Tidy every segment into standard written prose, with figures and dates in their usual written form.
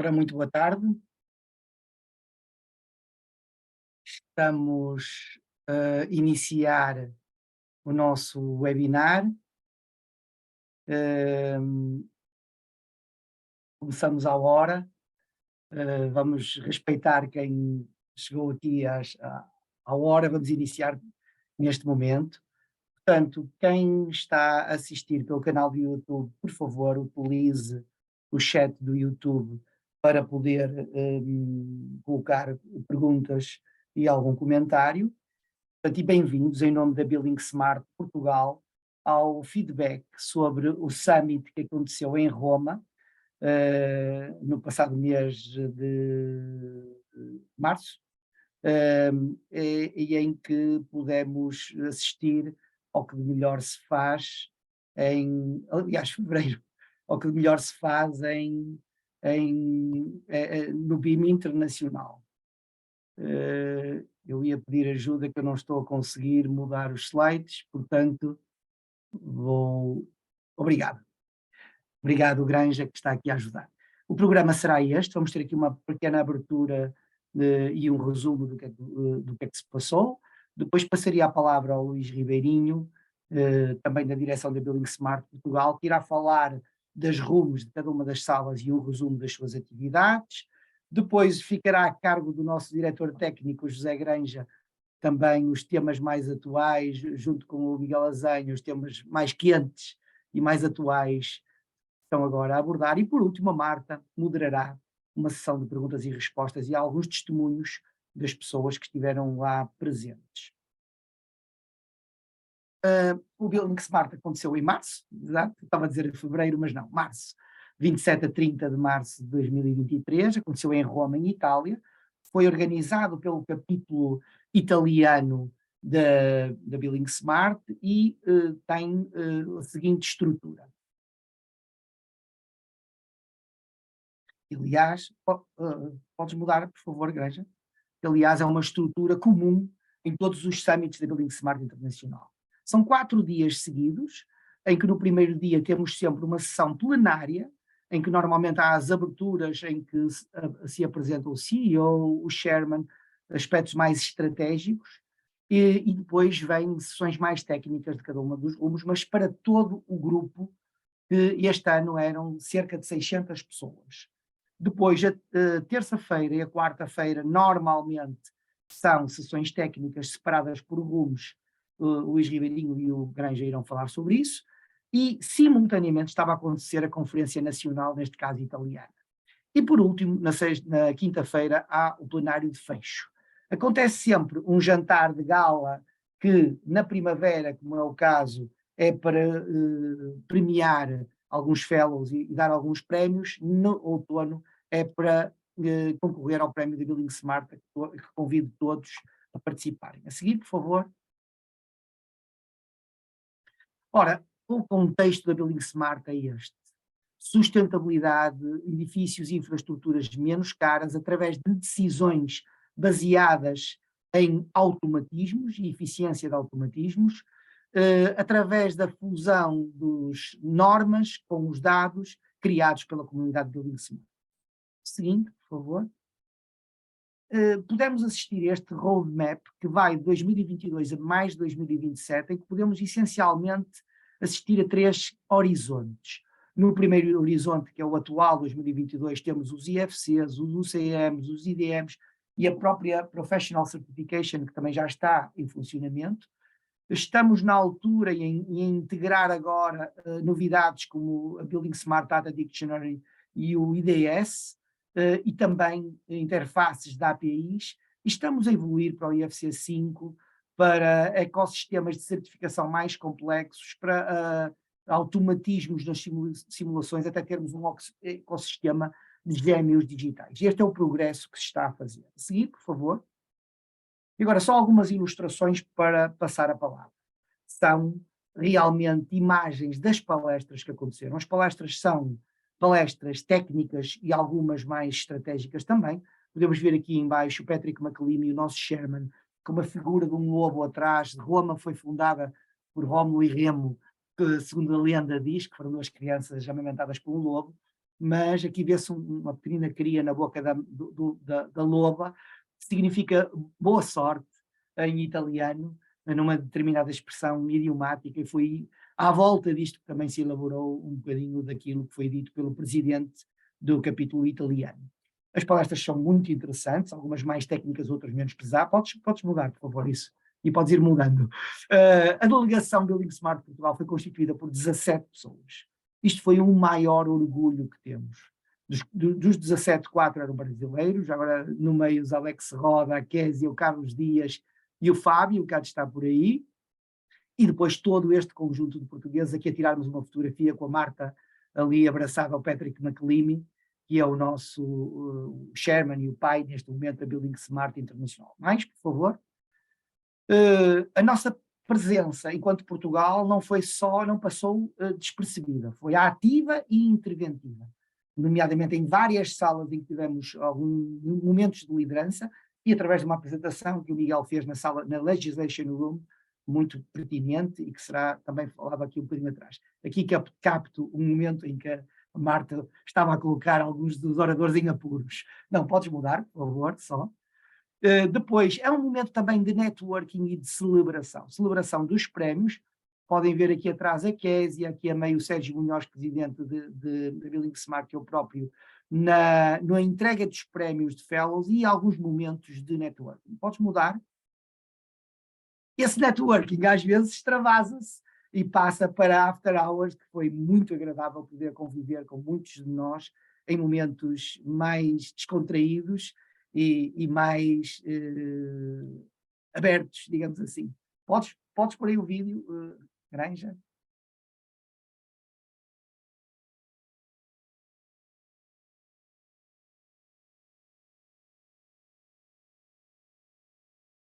Ora, muito boa tarde. Estamos a iniciar o nosso webinar. Hum, Começamos à hora. Vamos respeitar quem chegou aqui à hora. Vamos iniciar neste momento. Portanto, quem está a assistir pelo canal do YouTube, por favor, utilize o chat do YouTube para poder colocar perguntas e algum comentário. Portanto, e bem-vindos em nome da Building Smart Portugal ao feedback sobre o summit que aconteceu em Roma, no passado mês de março, e em que pudemos assistir ao que de melhor se faz aliás, fevereiro, ao que de melhor se faz no BIM internacional. Eu ia pedir ajuda que eu não estou a conseguir mudar os slides, portanto, vou. Obrigado. Obrigado, Granja, que está aqui a ajudar. O programa será este, vamos ter aqui uma pequena abertura e um resumo do que é que se passou. Depois passaria a palavra ao Luís Ribeirinho, também da direção da Building Smart Portugal, que irá falar das rumos de cada uma das salas e um resumo das suas atividades. Depois ficará a cargo do nosso diretor técnico, José Granja, também os temas mais atuais, junto com o Miguel Azenha, os temas mais quentes e mais atuais estão agora a abordar. E por último, a Marta moderará uma sessão de perguntas e respostas e alguns testemunhos das pessoas que estiveram lá presentes. O Building Smart aconteceu em março, exato, estava a dizer em fevereiro, mas não, março, 27 a 30 de março de 2023, aconteceu em Roma, em Itália, foi organizado pelo capítulo italiano da Building Smart e tem a seguinte estrutura. Aliás, podes mudar, por favor, Granja? Aliás, é uma estrutura comum em todos os summits da Building Smart Internacional. São 4 dias seguidos, em que no primeiro dia temos sempre uma sessão plenária, em que normalmente há as aberturas em que se apresenta o CEO, o chairman, aspectos mais estratégicos, e depois vêm sessões mais técnicas de cada uma dos rumos, mas para todo o grupo, que este ano eram cerca de 600 pessoas. Depois, a terça-feira e a quarta-feira, normalmente, são sessões técnicas separadas por rumos. O Luís Ribeirinho e o Granja irão falar sobre isso. E, simultaneamente, estava a acontecer a Conferência Nacional, neste caso italiana. E, por último, na quinta-feira, há o plenário de fecho. Acontece sempre um jantar de gala que, na primavera, como é o caso, é para premiar alguns fellows e dar alguns prémios. No outono é para concorrer ao prémio da Building Smart, que convido todos a participarem. A seguir, por favor. Ora, o contexto da Building Smart é este: sustentabilidade, edifícios e infraestruturas menos caras através de decisões baseadas em automatismos e eficiência de automatismos, através da fusão dos normas com os dados criados pela comunidade de Building Smart. Seguinte, por favor. Podemos assistir a este roadmap que vai de 2022 a mais de 2027, em que podemos essencialmente assistir a 3 horizontes. No primeiro horizonte, que é o atual 2022, temos os IFCs, os UCMs, os IDMs e a própria Professional Certification, que também já está em funcionamento. Estamos na altura em integrar agora novidades como a Building Smart Data Dictionary e o IDS, e também interfaces de APIs. Estamos a evoluir para o IFC 5, para ecossistemas de certificação mais complexos, para automatismos nas simulações, até termos um ecossistema de gêmeos digitais. Este é o progresso que se está a fazer. A seguir, por favor. E agora, só algumas ilustrações para passar a palavra. São realmente imagens das palestras que aconteceram. As palestras são palestras técnicas e algumas mais estratégicas também. Podemos ver aqui em baixo o Patrick McLeamy, o nosso chairman, com uma figura de um lobo atrás. Roma foi fundada por Rómulo e Remo, que, segundo a lenda diz, que foram 2 crianças amamentadas por um lobo. mas aqui vê-se uma pequenina cria na boca da loba, que significa boa sorte em italiano, numa determinada expressão idiomática, e foi à volta disto que também se elaborou um bocadinho daquilo que foi dito pelo presidente do capítulo italiano. As palestras são muito interessantes, algumas mais técnicas, outras menos pesadas. Podes mudar, por favor, isso. E podes ir mudando. A delegação Building Smart Portugal foi constituída por 17 pessoas. Isto foi um maior orgulho que temos. Dos 17, 4 eram brasileiros, agora no meio os Alex Roda, a Kézia, o Carlos Dias e o Fábio, que há de estar por aí, e depois todo este conjunto de portugueses. Aqui a tirarmos uma fotografia com a Marta ali abraçada ao Patrick McLeamy, que é o nosso chairman e o pai neste momento da Building Smart Internacional. Mais, por favor. A nossa presença enquanto Portugal não passou despercebida, foi ativa e interventiva, nomeadamente em várias salas em que tivemos alguns momentos de liderança e através de uma apresentação que o Miguel fez na Legislation Room, muito pertinente e que será também falado aqui um bocadinho atrás. Aqui capto um momento em que a Marta estava a colocar alguns dos oradores em apuros. Não, podes mudar, por favor, só. Depois, é um momento também de networking e de celebração dos prémios. Podem ver aqui atrás a Kézia, aqui a meio o Sérgio Munhoz, presidente da Building Smart, que eu próprio, na entrega dos prémios de Fellows e alguns momentos de networking. Podes mudar? Esse networking às vezes extravasa-se e passa para After Hours, que foi muito agradável poder conviver com muitos de nós em momentos mais descontraídos e mais abertos, digamos assim. Podes pôr aí o vídeo, Granja?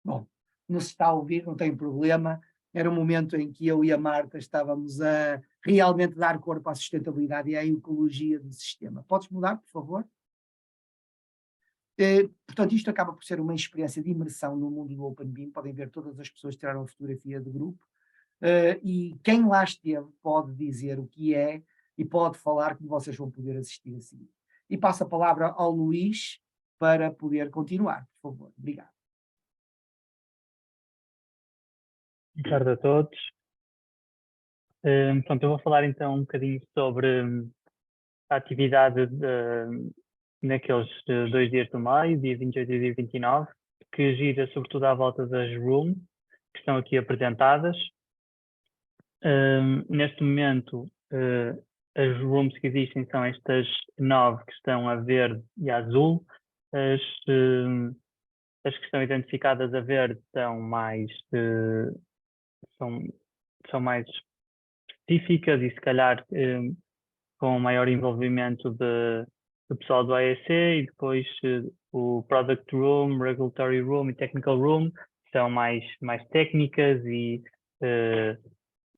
Bom, não se está a ouvir, não tem problema. Era um momento em que eu e a Marta estávamos a realmente dar corpo à sustentabilidade e à ecologia do sistema. Podes mudar, por favor? Portanto, isto acaba por ser uma experiência de imersão no mundo do Open BIM. Podem ver todas as pessoas tiraram a fotografia do grupo. E quem lá esteve pode dizer o que é e pode falar como vocês vão poder assistir a seguir. E passo a palavra ao Luís para poder continuar, por favor. Obrigado. Boa tarde a todos. Pronto, eu vou falar então um bocadinho sobre a atividade naqueles 2 dias do maio, dia 28 e dia 29, que gira sobretudo à volta das rooms, que estão aqui apresentadas. Neste momento, as rooms que existem são estas 9 que estão a verde e a azul. As que estão identificadas a verde são mais específicas e se calhar com maior envolvimento do pessoal do AEC, e depois o Product Room, Regulatory Room e Technical Room são mais técnicas e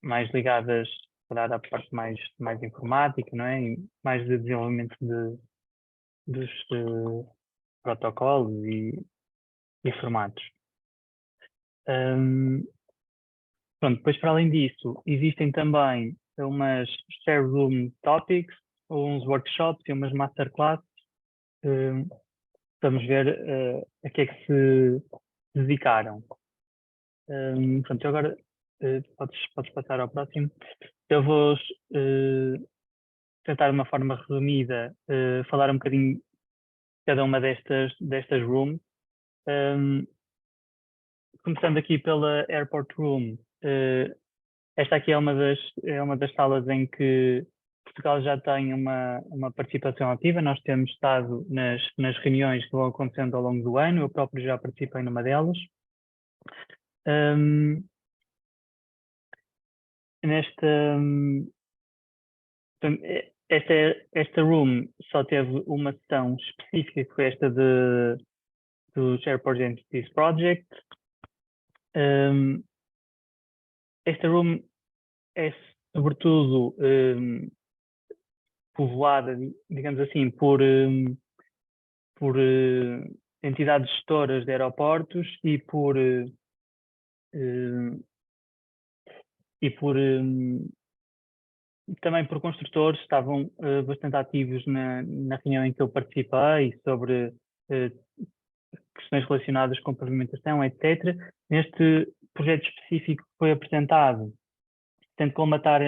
mais ligadas para a parte mais informática, não é? E mais de desenvolvimento dos protocolos e formatos. Pronto, depois para além disso, existem também umas share room topics, uns workshops e umas masterclasses. Vamos ver a que é que se dedicaram. Pronto, agora podes passar ao próximo. Eu vou tentar de uma forma resumida falar um bocadinho de cada uma destas rooms. Começando aqui pela Airport Room. Esta aqui é uma das salas em que Portugal já tem uma participação ativa. Nós temos estado nas reuniões que vão acontecendo ao longo do ano. Eu próprio já participei numa delas. Esta room só teve uma sessão específica, que foi esta do Airport Entities Project. Esta room é sobretudo povoada, digamos assim, por entidades gestoras de aeroportos e por também por construtores, estavam bastante ativos na reunião em que eu participei sobre questões relacionadas com pavimentação, etc. Neste projeto específico que foi apresentado, tento colmatar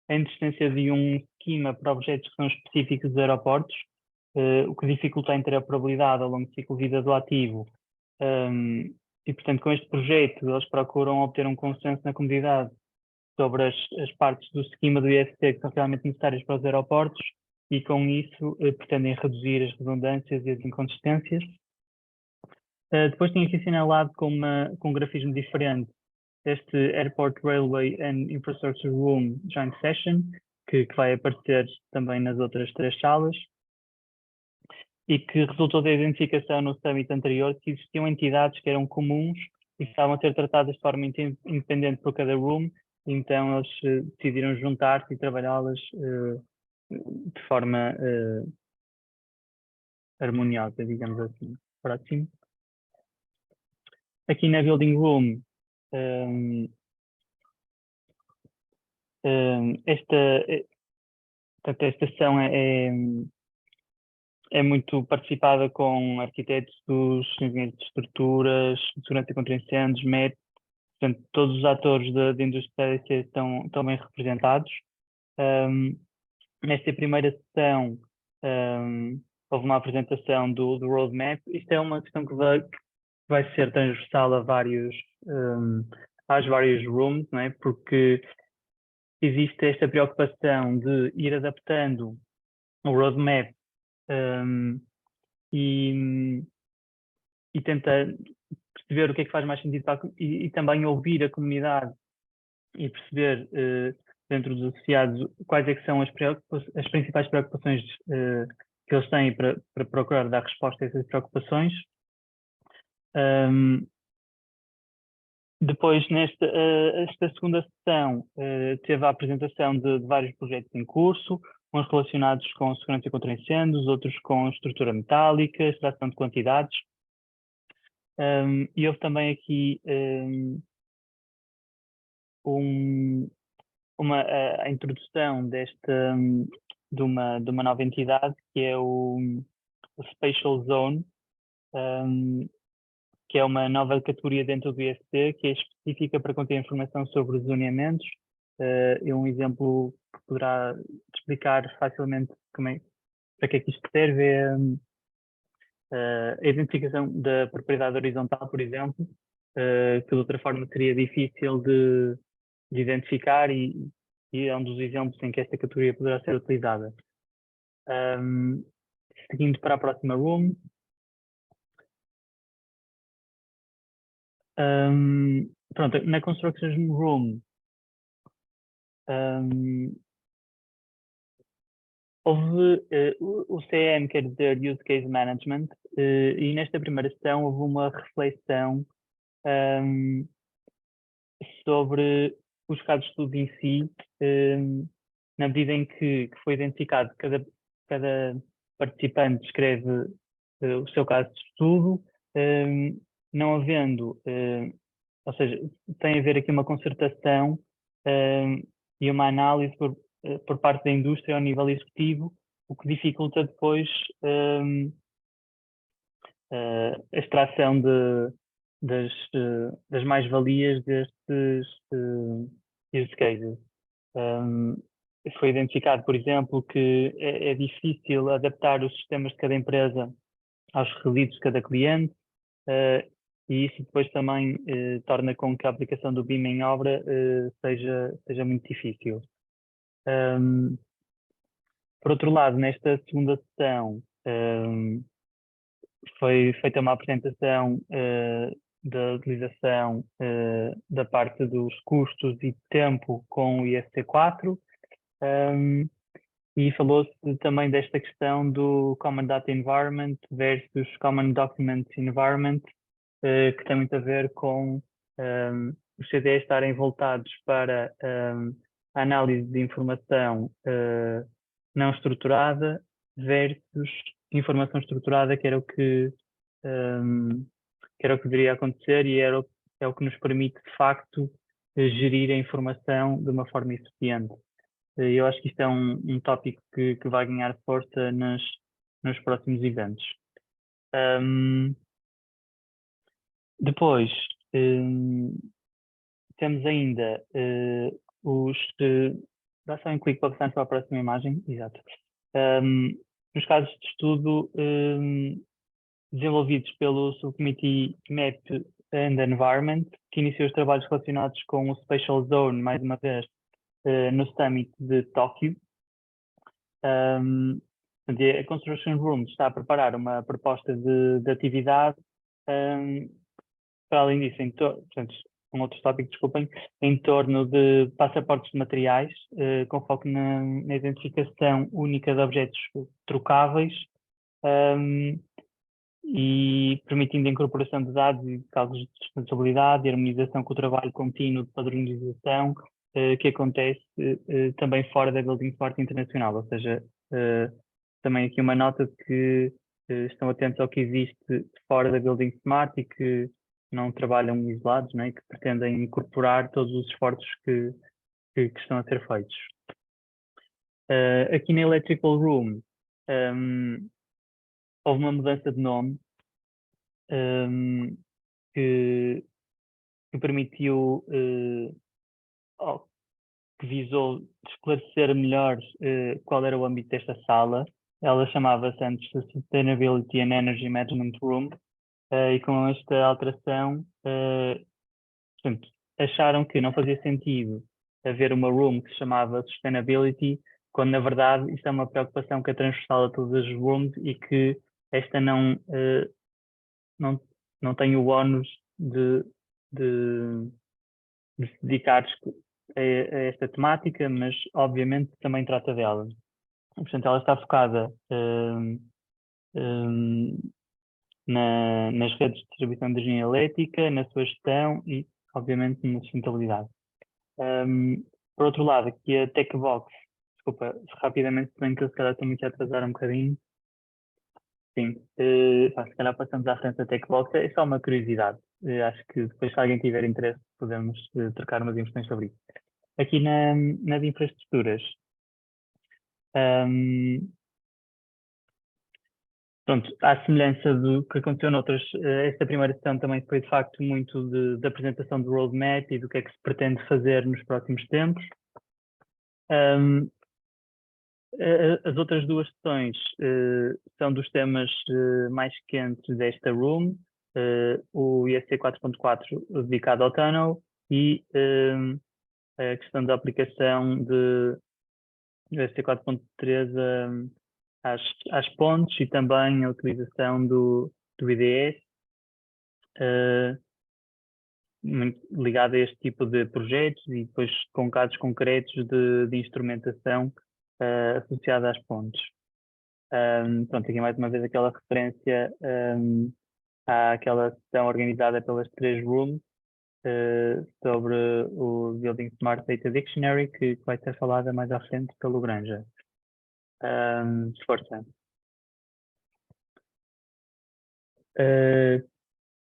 a inexistência de um esquema para objetos que são específicos dos aeroportos, o que dificulta a interoperabilidade ao longo do ciclo de vida do ativo. E, portanto, com este projeto, eles procuram obter um consenso na comunidade sobre as partes do esquema do IST que são realmente necessárias para os aeroportos e, com isso, pretendem reduzir as redundâncias e as inconsistências. Depois tinha aqui assinalado com um grafismo diferente este Airport Railway and Infrastructure Room Joint Session, que vai aparecer também nas outras 3 salas, e que resultou da identificação no summit anterior que existiam entidades que eram comuns e que estavam a ser tratadas de forma independente por cada room, então eles decidiram juntar-se e trabalhá-las de forma harmoniosa, digamos assim. Próximo. Aqui na Building Room, esta sessão é muito participada com arquitetos, dos engenheiros de estruturas, de segurança contra incêndios, MET, portanto, todos os atores da indústria estão bem representados. Nesta primeira sessão, houve uma apresentação do roadmap. Isto é uma questão que vai ser transversal às vários rooms, não é? Porque existe esta preocupação de ir adaptando o roadmap e tentar perceber o que é que faz mais sentido e também ouvir a comunidade e perceber dentro dos associados quais é que são as principais preocupações que eles têm para procurar dar resposta a essas preocupações. Depois, esta segunda sessão, teve a apresentação de vários projetos em curso, uns relacionados com segurança contra incêndios, outros com estrutura metálica, extração de quantidades. E houve também aqui a introdução de uma nova entidade, que é o Spatial Zone, que é uma nova categoria dentro do IST, que é específica para conter informação sobre zoneamentos. É um exemplo que poderá explicar facilmente para que é que isto serve. A identificação da propriedade horizontal, por exemplo, que de outra forma seria difícil de identificar e é um dos exemplos em que esta categoria poderá ser utilizada. Seguindo para a próxima room. Pronto, na Construction Room houve o CM, quer dizer Use Case Management, e nesta primeira sessão houve uma reflexão sobre os casos de estudo em si, na medida em que foi identificado que cada participante escreve o seu caso de estudo, não havendo, ou seja, tem a haver aqui uma concertação e uma análise por parte da indústria ao nível executivo, o que dificulta depois a extração das mais-valias destes use cases. Foi identificado, por exemplo, que é difícil adaptar os sistemas de cada empresa aos requisitos de cada cliente, e isso depois também torna com que a aplicação do BIM em obra seja muito difícil. Por outro lado, nesta segunda sessão, foi feita uma apresentação da utilização da parte dos custos e tempo com o IST4, e falou-se também desta questão do Common Data Environment versus Common Document Environment, que tem muito a ver com os CDEs estarem voltados para a análise de informação não estruturada versus informação estruturada, que era o que deveria acontecer e é o que nos permite, de facto, gerir a informação de uma forma eficiente. Eu acho que isto é um tópico que vai ganhar força nos próximos eventos. Depois, temos ainda os... dá só um clique para passar para a próxima imagem. Exato. Os casos de estudo desenvolvidos pelo Subcommittee Map and Environment, que iniciou os trabalhos relacionados com o Spatial Zone, mais uma vez, no Summit de Tóquio. A Construction Room está a preparar uma proposta de atividade, para além disso, portanto, um outro tópico, desculpem, em torno de passaportes de materiais, com foco na identificação única de objetos trocáveis, e permitindo a incorporação de dados e de cálculos de responsabilidade e harmonização com o trabalho contínuo de padronização que acontece também fora da Building Smart Internacional, ou seja, também aqui uma nota de que estão atentos ao que existe fora da Building Smart e que não trabalham isolados, né, e que pretendem incorporar todos os esforços que estão a ser feitos. Aqui na Electrical Room, houve uma mudança de nome que permitiu, que visou esclarecer melhor qual era o âmbito desta sala. Ela chamava-se antes Sustainability and Energy Management Room, e com esta alteração, portanto, acharam que não fazia sentido haver uma room que se chamava Sustainability, quando na verdade isto é uma preocupação que é transversal a todas as rooms e que esta não tem o ónus de se dedicar a esta temática, mas obviamente também trata dela. Portanto, ela está focada nas redes de distribuição de energia elétrica, na sua gestão e, obviamente, na sustentabilidade. Por outro lado, aqui a TechBox, desculpa, rapidamente, bem que eu se calhar estou muito a atrasar um bocadinho. Sim, se calhar passamos à frente da TechBox, é só uma curiosidade. Acho que depois, se alguém tiver interesse, podemos trocar umas impressões sobre isso. Aqui nas infraestruturas, pronto, à semelhança do que aconteceu noutras, esta primeira sessão também foi de facto muito da apresentação do roadmap e do que é que se pretende fazer nos próximos tempos. As outras duas sessões são dos temas mais quentes desta room, o ISC 4.4 dedicado ao tunnel e a questão da aplicação do ISC 4.3 às pontes e também a utilização do IDS, muito ligado a este tipo de projetos e depois com casos concretos de instrumentação associada às pontes. Pronto, aqui mais uma vez aquela referência àquela sessão organizada pelas 3 rooms sobre o Building Smart Data Dictionary, que vai ser falada mais à frente pelo Granja. Força.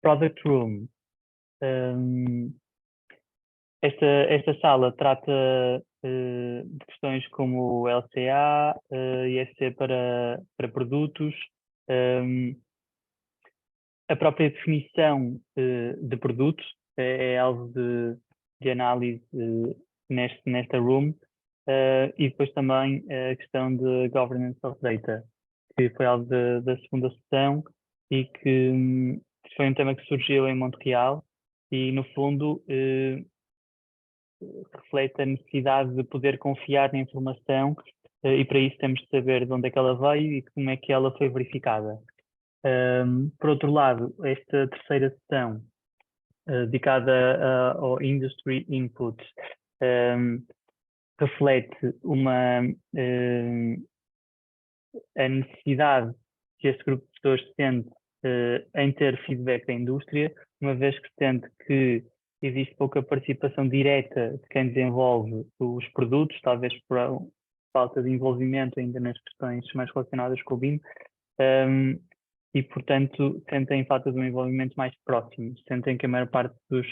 Product Room. Esta sala trata de questões como o LCA, ISC para produtos, a própria definição de produtos é alvo de análise nesta room, e depois também a questão de Governance of Data, que foi alvo da segunda sessão e que foi um tema que surgiu em Montreal e, no fundo, reflete a necessidade de poder confiar na informação e para isso temos de saber de onde é que ela veio e como é que ela foi verificada. Por outro lado, esta terceira sessão dedicada ao Industry Input reflete a necessidade que este grupo de pessoas sente em ter feedback da indústria, uma vez que sente que existe pouca participação direta de quem desenvolve os produtos, talvez por falta de envolvimento ainda nas questões mais relacionadas com o BIM, e, portanto, sentem falta de um envolvimento mais próximo, sentem que a maior parte das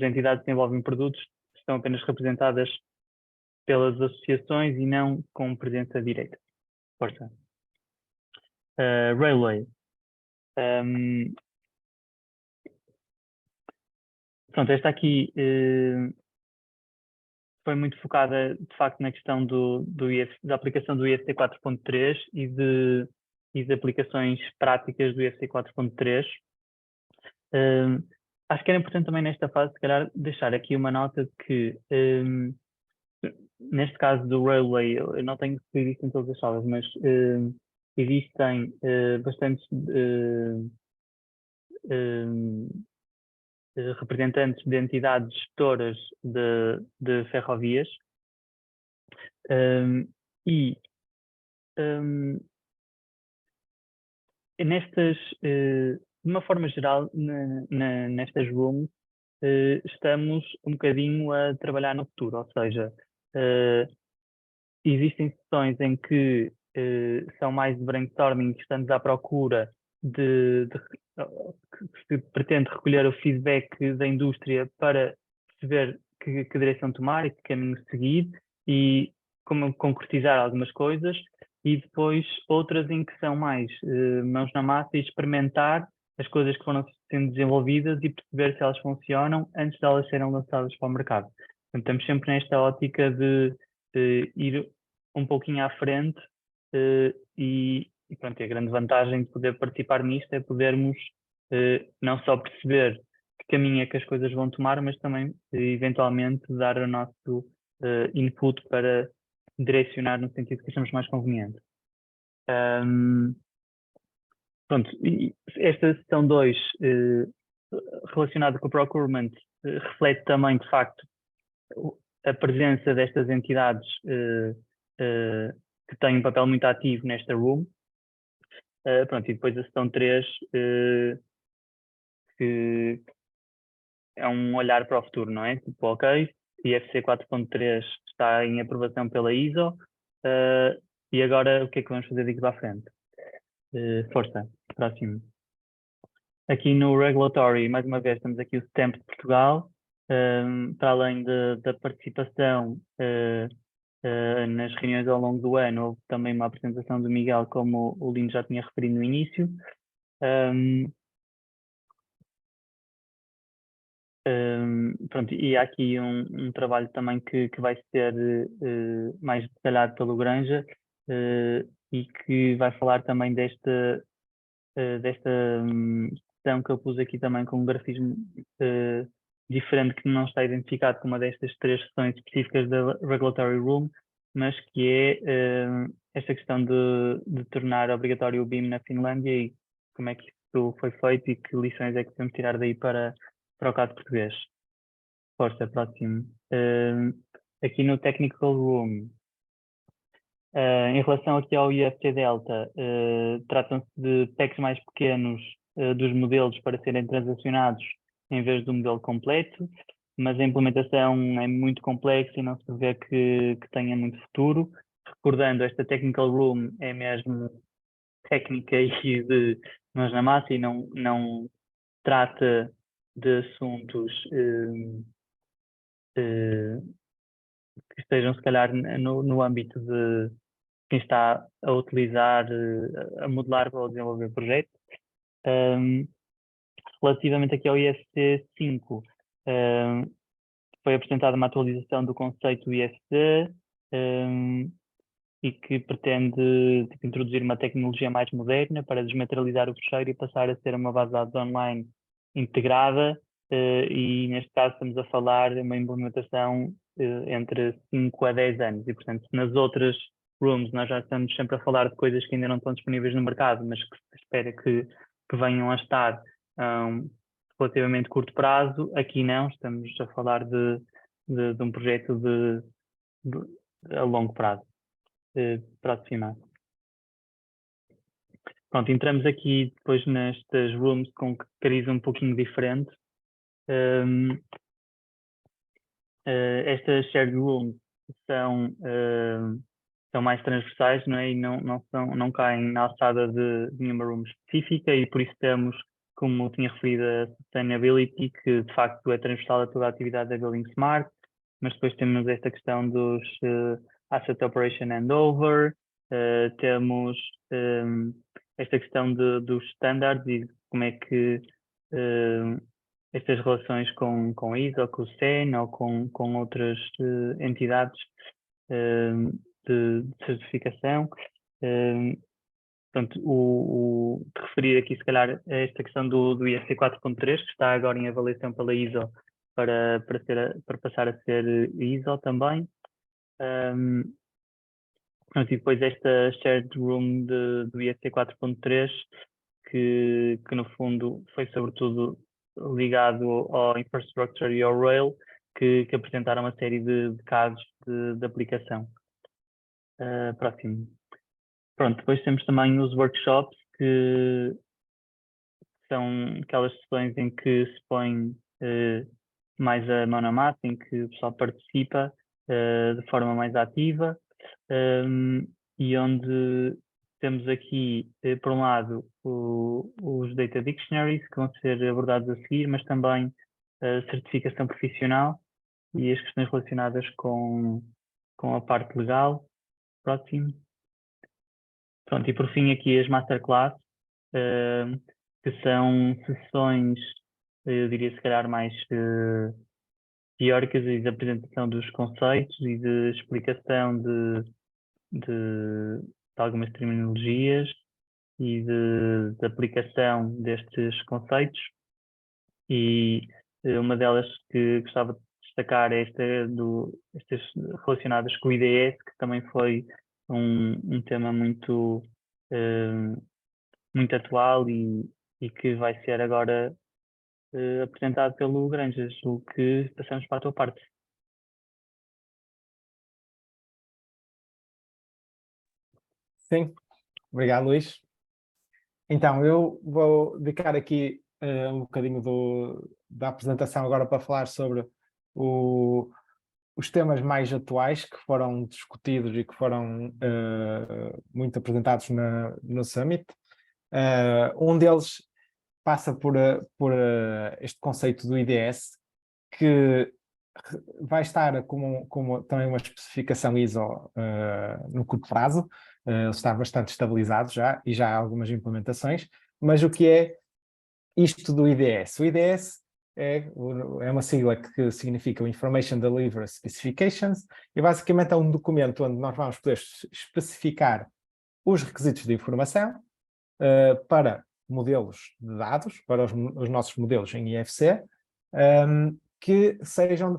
entidades que desenvolvem produtos estão apenas representadas pelas associações e não com presença direta. Força. Railway. Pronto, esta aqui foi muito focada, de facto, na questão da aplicação do IFC 4.3 e de aplicações práticas do IFC 4.3. Acho que era importante também nesta fase, se calhar, deixar aqui uma nota de que, neste caso do Railway, eu não tenho referido isto em todas as salas, mas existem bastantes representantes de entidades gestoras de ferrovias e nestas, de uma forma geral, nestas rooms, estamos um bocadinho a trabalhar no futuro, ou seja, existem sessões em que são mais de brainstorming, que estamos à procura que se pretende recolher o feedback da indústria para perceber que direção tomar e que caminho seguir e como concretizar algumas coisas, e depois outras em que são mais mãos na massa e experimentar as coisas que foram sendo desenvolvidas e perceber se elas funcionam antes de elas serem lançadas para o mercado. Portanto, estamos sempre nesta ótica de ir um pouquinho à frente e pronto, a grande vantagem de poder participar nisto é podermos não só perceber que caminho é que as coisas vão tomar, mas também eventualmente dar o nosso input para direcionar no sentido que achamos mais conveniente. Pronto, esta sessão 2 relacionada com o procurement reflete também, de facto, a presença destas entidades que têm um papel muito ativo nesta room. Pronto, e depois a sessão 3 que é um olhar para o futuro, não é? Tipo, ok, IFC 4.3 está em aprovação pela ISO, e agora o que é que vamos fazer daqui para a frente? Força, próximo. Aqui no Regulatory, mais uma vez, temos aqui o Stamp de Portugal, para além da participação nas reuniões ao longo do ano, houve também uma apresentação do Miguel, como o Lino já tinha referido no início. Pronto, e há aqui um trabalho também que vai ser mais detalhado pelo Granja e que vai falar também desta questão que eu pus aqui também com um grafismo diferente, que não está identificado como uma destas 3 sessões específicas da Regulatory Room, mas que é esta questão de tornar obrigatório o BIM na Finlândia e como é que isso foi feito e que lições é que podemos tirar daí para o caso português. Força, próximo. Aqui no Technical Room, em relação aqui ao IFC Delta, tratam-se de packs mais pequenos dos modelos para serem transacionados em vez do modelo completo, mas a implementação é muito complexa e não se vê que tenha muito futuro. Recordando, esta Technical Room é mesmo técnica e de mãos na massa e não trata de assuntos que estejam, se calhar, no âmbito de quem está a utilizar, a modelar ou a desenvolver o projeto. Relativamente aqui ao IFC 5, foi apresentada uma atualização do conceito do IFC e que pretende introduzir uma tecnologia mais moderna para desmaterializar o fecheiro e passar a ser uma base de dados online integrada, e neste caso estamos a falar de uma implementação entre 5 a 10 anos, e portanto nas outras rooms nós já estamos sempre a falar de coisas que ainda não estão disponíveis no mercado, mas que se espera que venham a estar relativamente curto prazo. Aqui não, estamos a falar de um projeto a longo prazo. Próxima. Pronto, entramos aqui depois nestas rooms com cariz um pouquinho diferente. Estas shared rooms são mais transversais, não é? E não caem na alçada de nenhuma room específica, e por isso temos, como tinha referido, a sustainability, que de facto é transversal a toda a atividade da Building Smart. mas depois temos esta questão dos Asset Operation Handover, temos esta questão dos standards e como é que estas relações com a ISO, com o CEN ou com outras entidades de certificação. Portanto, de referir aqui, se calhar, a esta questão do ISC 4.3, que está agora em avaliação pela ISO para passar a ser ISO também. E depois esta shared room do ISC 4.3, que no fundo foi sobretudo ligado ao infrastructure e ao rail, que apresentaram uma série de casos de aplicação. Próximo. Pronto, depois temos também os workshops, que são aquelas sessões em que se põe mais a mão na massa, em que o pessoal participa de forma mais ativa, e onde temos aqui, por um lado, os Data Dictionaries, que vão ser abordados a seguir, mas também a certificação profissional e as questões relacionadas com a parte legal. Próximo. Pronto, e por fim aqui as Masterclass, que são sessões, eu diria se calhar mais teóricas e de apresentação dos conceitos e de explicação de algumas terminologias e de aplicação destes conceitos. E uma delas que gostava de destacar é estas relacionadas com o IDS, que também foi um tema muito atual e que vai ser agora apresentado pelo Granjas, o que passamos para a tua parte. Sim, obrigado, Luís. Então, eu vou dedicar aqui um bocadinho da apresentação agora para falar sobre os temas mais atuais que foram discutidos e que foram muito apresentados no Summit. Um deles passa por este conceito do IDS, que vai estar como também uma especificação ISO no curto prazo. Ele está bastante estabilizado já, e já há algumas implementações. Mas o que é isto do IDS? O IDS é uma sigla que significa o Information Delivery Specifications, e basicamente é um documento onde nós vamos poder especificar os requisitos de informação para modelos de dados, para os nossos modelos em IFC, que sejam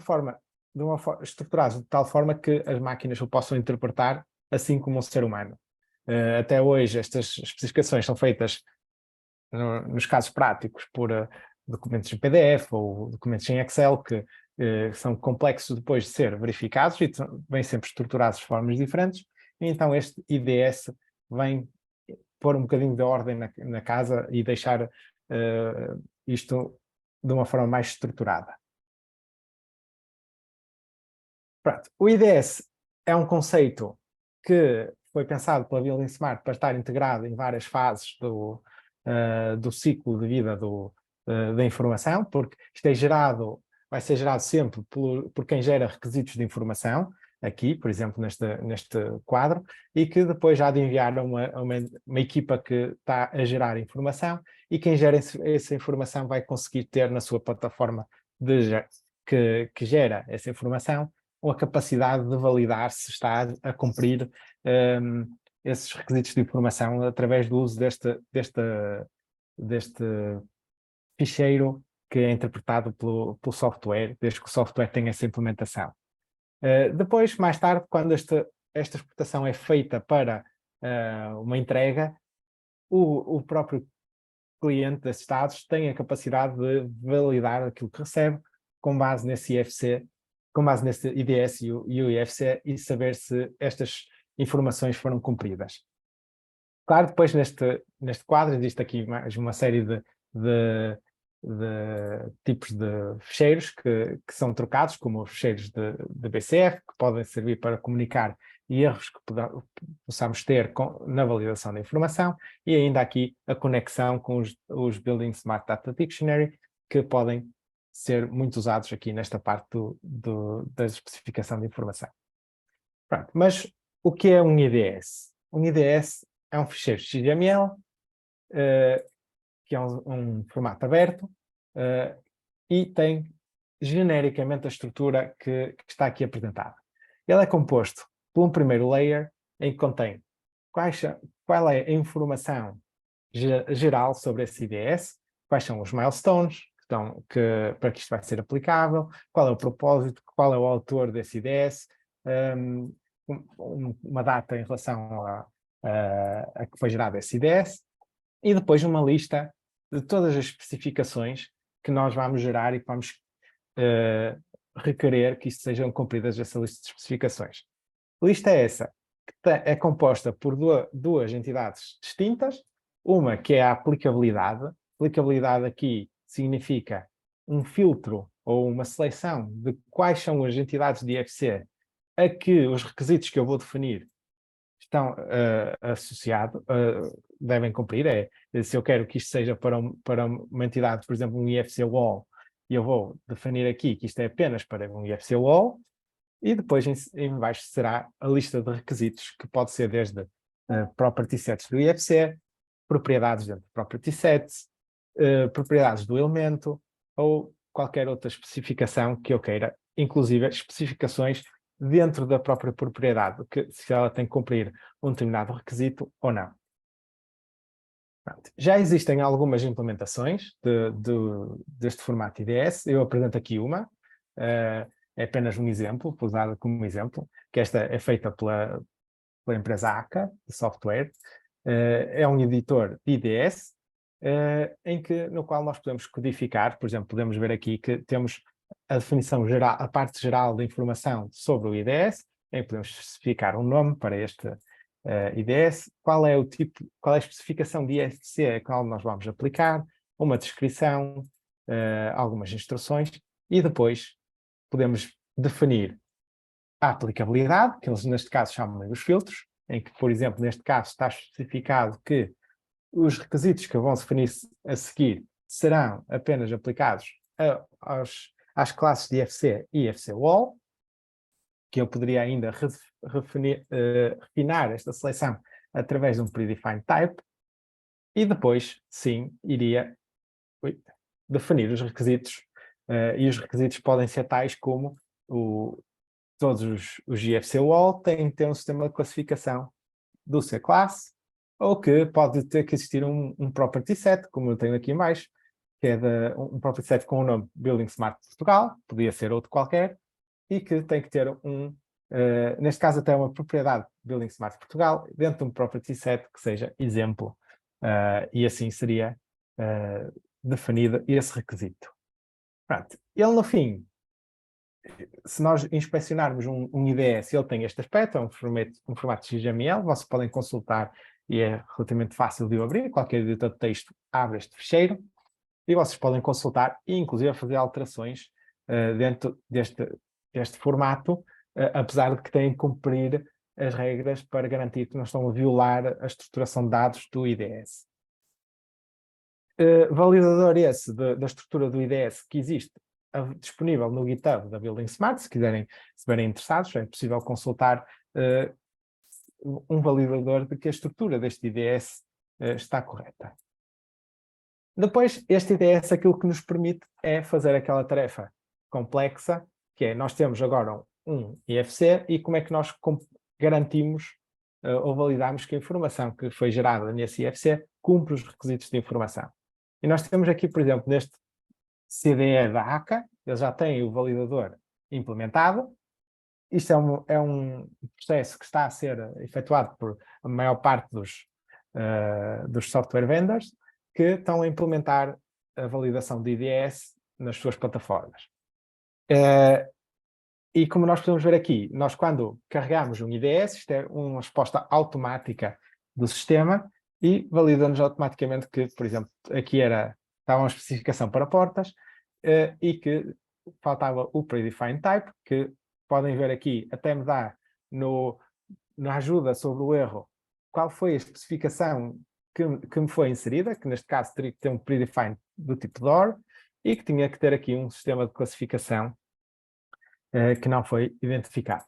estruturados de tal forma que as máquinas o possam interpretar assim como um ser humano. Até hoje estas especificações são feitas, nos casos práticos, por documentos em PDF ou documentos em Excel, que são complexos depois de ser verificados e vêm sempre estruturados de formas diferentes. E então este IDS vem pôr um bocadinho de ordem na casa e deixar isto de uma forma mais estruturada. Pronto. O IDS é um conceito que foi pensado pela Building Smart para estar integrado em várias fases do ciclo de vida da informação, porque isto vai ser gerado sempre por quem gera requisitos de informação, aqui, por exemplo, neste quadro, e que depois há de enviar a uma equipa que está a gerar informação, e quem gera essa informação vai conseguir ter na sua plataforma que gera essa informação a capacidade de validar se está a cumprir esses requisitos de informação através do uso deste ficheiro que é interpretado pelo software, desde que o software tenha essa implementação. Depois, mais tarde, quando esta exportação é feita para uma entrega, o próprio cliente desses dados tem a capacidade de validar aquilo que recebe com base nesse IFC, com base nesse IDS e o IFC, e saber se estas informações foram cumpridas. Claro, depois neste quadro existe aqui mais uma série de tipos de ficheiros que são trocados, como os ficheiros de BCF, que podem servir para comunicar erros que possamos ter na validação da informação, e ainda aqui a conexão com os Building Smart Data Dictionary, que podem ser muito usados aqui nesta parte da especificação de informação. Pronto, mas o que é um IDS? Um IDS é um ficheiro XML, que é um formato aberto, e tem genericamente a estrutura que está aqui apresentada. Ele é composto por um primeiro layer em que contém qual é a informação geral sobre esse IDS, quais são os milestones para que isto vai ser aplicável, qual é o propósito, qual é o autor desse IDS, uma data em relação a que foi gerado esse IDS, e depois uma lista de todas as especificações que nós vamos gerar e que vamos requerer que isto sejam cumpridas essa lista de especificações. A lista é essa, que é composta por duas entidades distintas, uma que é a aplicabilidade. Aplicabilidade aqui significa um filtro ou uma seleção de quais são as entidades de IFC a que os requisitos que eu vou definir estão associados, devem cumprir. Se eu quero que isto seja para uma entidade, por exemplo, um IFC Wall, eu vou definir aqui que isto é apenas para um IFC Wall, e depois em baixo será a lista de requisitos, que pode ser desde property sets do IFC, propriedades dentro do property sets, propriedades do elemento, ou qualquer outra especificação que eu queira, inclusive especificações dentro da própria propriedade, se ela tem que cumprir um determinado requisito ou não. Pronto. Já existem algumas implementações deste formato IDS, eu apresento aqui uma, é apenas um exemplo, usada como exemplo, que esta é feita pela empresa ACA, de software, é um editor IDS, no qual nós podemos codificar, por exemplo, podemos ver aqui que temos a definição geral, a parte geral da informação sobre o IDS, em que podemos especificar um nome para este IDS, qual é a especificação de IFC a qual nós vamos aplicar, uma descrição, algumas instruções, e depois podemos definir a aplicabilidade, que eles neste caso chamam os filtros, em que, por exemplo, neste caso está especificado que os requisitos que vão definir a seguir serão apenas aplicados às classes de IFC e IFC Wall, que eu poderia ainda refinar esta seleção através de um predefined type, e depois, sim, iria definir os requisitos, e os requisitos podem ser tais como todos os IFC Wall têm que ter um sistema de classificação do C-Class, ou que pode ter que existir um property set, como eu tenho aqui em baixo, que é um property set com o nome Building Smart Portugal, podia ser outro qualquer, e que tem que ter neste caso até uma propriedade Building Smart Portugal, dentro de um property set que seja exemplo, e assim seria definido esse requisito. Pronto. Ele no fim, se nós inspecionarmos um IDS, ele tem este aspecto, é um formato XML, vocês podem consultar e é relativamente fácil de o abrir, qualquer editor de texto abre este ficheiro, e vocês podem consultar e inclusive fazer alterações dentro deste formato, apesar de que têm que cumprir as regras para garantir que não estão a violar a estruturação de dados do IDS. Validador esse da estrutura do IDS que existe disponível no GitHub da Building Smart, se estiverem interessados, é possível consultar um validador de que a estrutura deste IDS está correta. Depois, este IDS, aquilo que nos permite é fazer aquela tarefa complexa, que é, nós temos agora um IFC, e como é que nós garantimos ou validamos que a informação que foi gerada nesse IFC cumpre os requisitos de informação. E nós temos aqui, por exemplo, neste CDE da ACA, eles já têm o validador implementado. Isto é um processo que está a ser efetuado por a maior parte dos software vendors, que estão a implementar a validação de IDS nas suas plataformas. E como nós podemos ver aqui, nós quando carregamos um IDS, isto é uma resposta automática do sistema, e valida-nos automaticamente que, por exemplo, aqui estava uma especificação para portas, e que faltava o predefined type, que podem ver aqui, até me dá na ajuda sobre o erro, qual foi a especificação que me foi inserida, que neste caso teria que ter um predefined do tipo DOR, e que tinha que ter aqui um sistema de classificação que não foi identificado.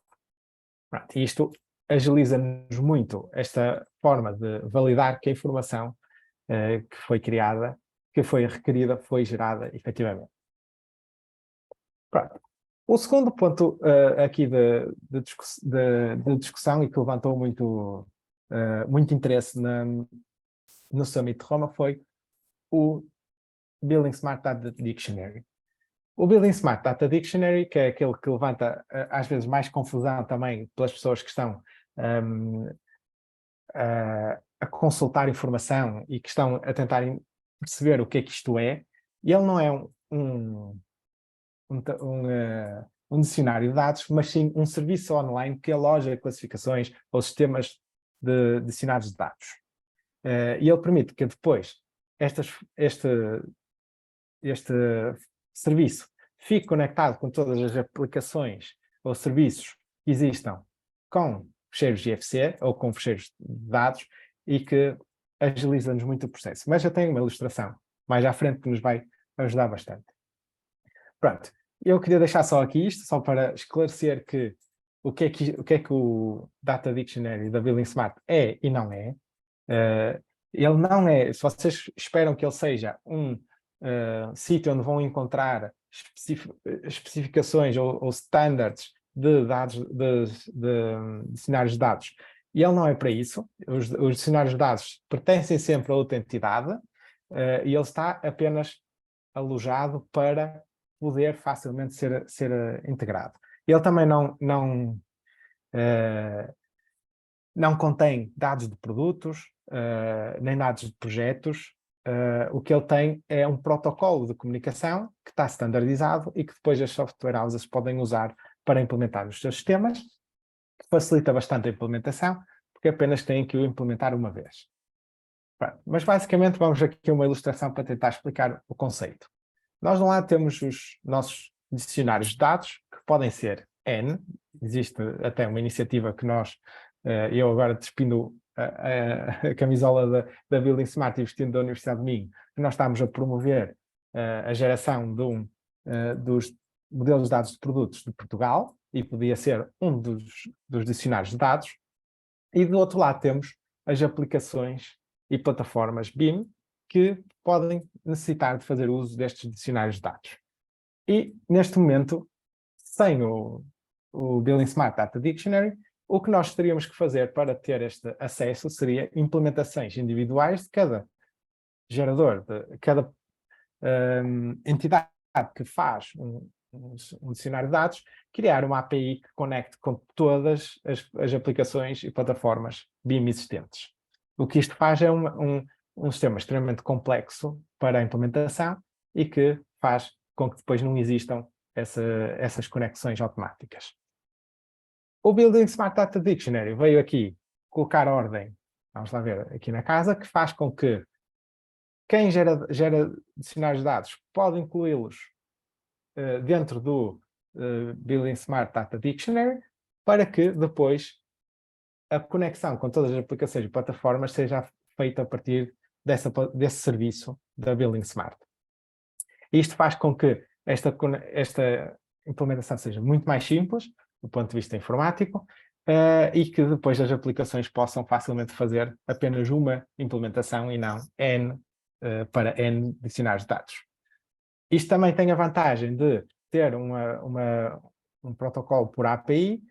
Pronto, e isto agiliza-nos muito esta forma de validar que a informação que foi criada, que foi requerida, foi gerada efetivamente. Pronto. O segundo ponto aqui de discussão e que levantou muito interesse no Summit de Roma foi o Building Smart Data Dictionary. O Building Smart Data Dictionary, que é aquele que levanta às vezes mais confusão também pelas pessoas que estão a consultar informação e que estão a tentar perceber o que é que isto é, e ele não é um dicionário de dados, mas sim um serviço online que aloja classificações ou sistemas de dicionários de dados. E ele permite que depois este serviço fique conectado com todas as aplicações ou serviços que existam com fecheiros GFC ou com fecheiros de dados e que agiliza-nos muito o processo. Mas eu tenho uma ilustração mais à frente que nos vai ajudar bastante. Pronto, eu queria deixar só aqui isto, só para esclarecer que o que é que o Data Dictionary da Building Smart é e não é. Ele não é, se vocês esperam que ele seja um sítio onde vão encontrar especificações ou standards de dados, de dicionários de dados, e ele não é para isso. Os dicionários de dados pertencem sempre a outra entidade e ele está apenas alojado para poder facilmente ser integrado. Ele também não contém dados de produtos, nem dados de projetos. O que ele tem é um protocolo de comunicação que está standardizado e que depois as software houses podem usar para implementar os seus sistemas, que facilita bastante a implementação, porque apenas têm que o implementar uma vez. Pronto, mas basicamente vamos aqui a uma ilustração para tentar explicar o conceito. Nós de um lado temos os nossos dicionários de dados, que podem ser N, existe até uma iniciativa que eu agora despindo a camisola da Building Smart e vestindo da Universidade de Minho, que nós estamos a promover a geração dos modelos de dados de produtos de Portugal, e podia ser um dos dicionários de dados. E do outro lado temos as aplicações e plataformas BIM, que podem necessitar de fazer uso destes dicionários de dados. E, neste momento, sem o Building Smart Data Dictionary, o que nós teríamos que fazer para ter este acesso seria implementações individuais de cada gerador, de cada entidade que faz um dicionário de dados, criar uma API que conecte com todas as aplicações e plataformas BIM existentes. O que isto faz é um sistema extremamente complexo para a implementação e que faz com que depois não existam essas conexões automáticas. O Building Smart Data Dictionary veio aqui colocar ordem, vamos lá ver, aqui na casa, que faz com que quem gera dicionários de dados pode incluí-los dentro do Building Smart Data Dictionary, para que depois a conexão com todas as aplicações e plataformas seja feita a partir desse serviço da Building Smart. Isto faz com que esta implementação seja muito mais simples, do ponto de vista informático, e que depois as aplicações possam facilmente fazer apenas uma implementação e não N para N dicionários de dados. Isto também tem a vantagem de ter um protocolo por API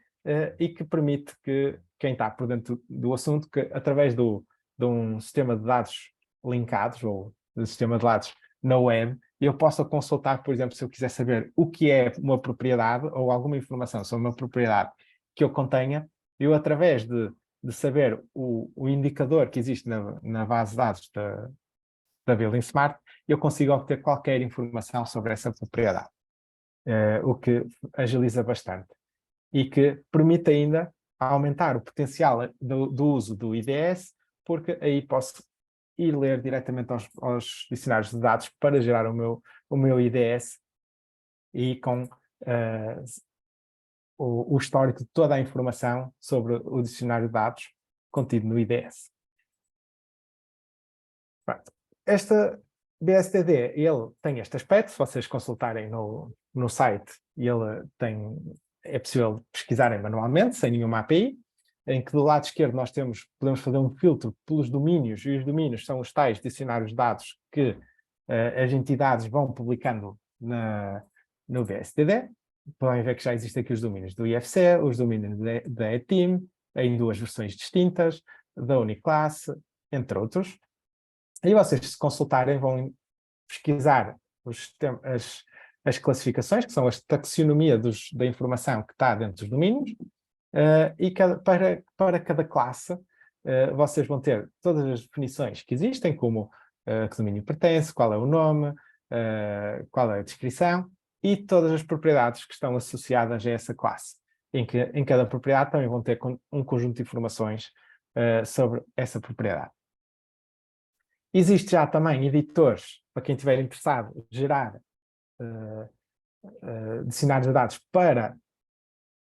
e que permite que quem está por dentro do assunto, que através de um sistema de dados linkados ou de sistema de dados na web, eu possa consultar, por exemplo, se eu quiser saber o que é uma propriedade ou alguma informação sobre uma propriedade que eu contenha, eu através de saber o indicador que existe na base de dados da Building Smart, eu consigo obter qualquer informação sobre essa propriedade, o que agiliza bastante e que permite ainda aumentar o potencial do uso do IDS, porque aí posso ir ler diretamente aos dicionários de dados para gerar o meu IDS e com o histórico de toda a informação sobre o dicionário de dados contido no IDS. Pronto. Esta BSTD, ele tem este aspecto, se vocês consultarem no site, é possível pesquisarem manualmente, sem nenhuma API, em que do lado esquerdo nós podemos fazer um filtro pelos domínios, e os domínios são os tais dicionários de dados que as entidades vão publicando no BSTD. Podem ver que já existem aqui os domínios do IFC, os domínios da ETIM, em 2 versões distintas, da Uniclass, entre outros. E vocês, se consultarem, vão pesquisar as classificações, que são a taxonomia da informação que está dentro dos domínios, e para cada classe vocês vão ter todas as definições que existem, como que domínio pertence, qual é o nome, qual é a descrição, e todas as propriedades que estão associadas a essa classe. Em cada propriedade também vão ter um conjunto de informações sobre essa propriedade. Existe já também editores, para quem estiver interessado, gerar dicionários de dados para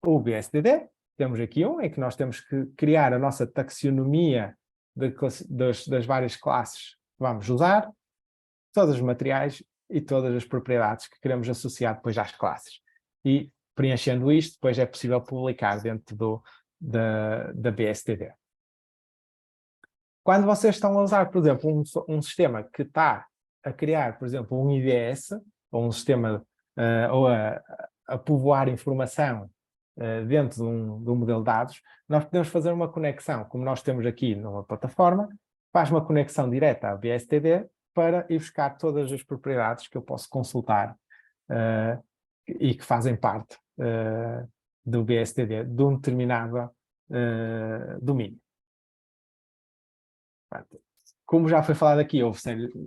o BSTD. Temos aqui em que nós temos que criar a nossa taxonomia das várias classes que vamos usar, todos os materiais e todas as propriedades que queremos associar depois às classes. E preenchendo isto, depois é possível publicar dentro da BSTD. Quando vocês estão a usar, por exemplo, um sistema que está a criar, por exemplo, um IDS, ou um sistema, ou a povoar informação dentro de um modelo de dados, nós podemos fazer uma conexão, como nós temos aqui numa plataforma, faz uma conexão direta à BSTD para ir buscar todas as propriedades que eu posso consultar e que fazem parte do BSTD, de um determinado domínio. Como já foi falado aqui, houve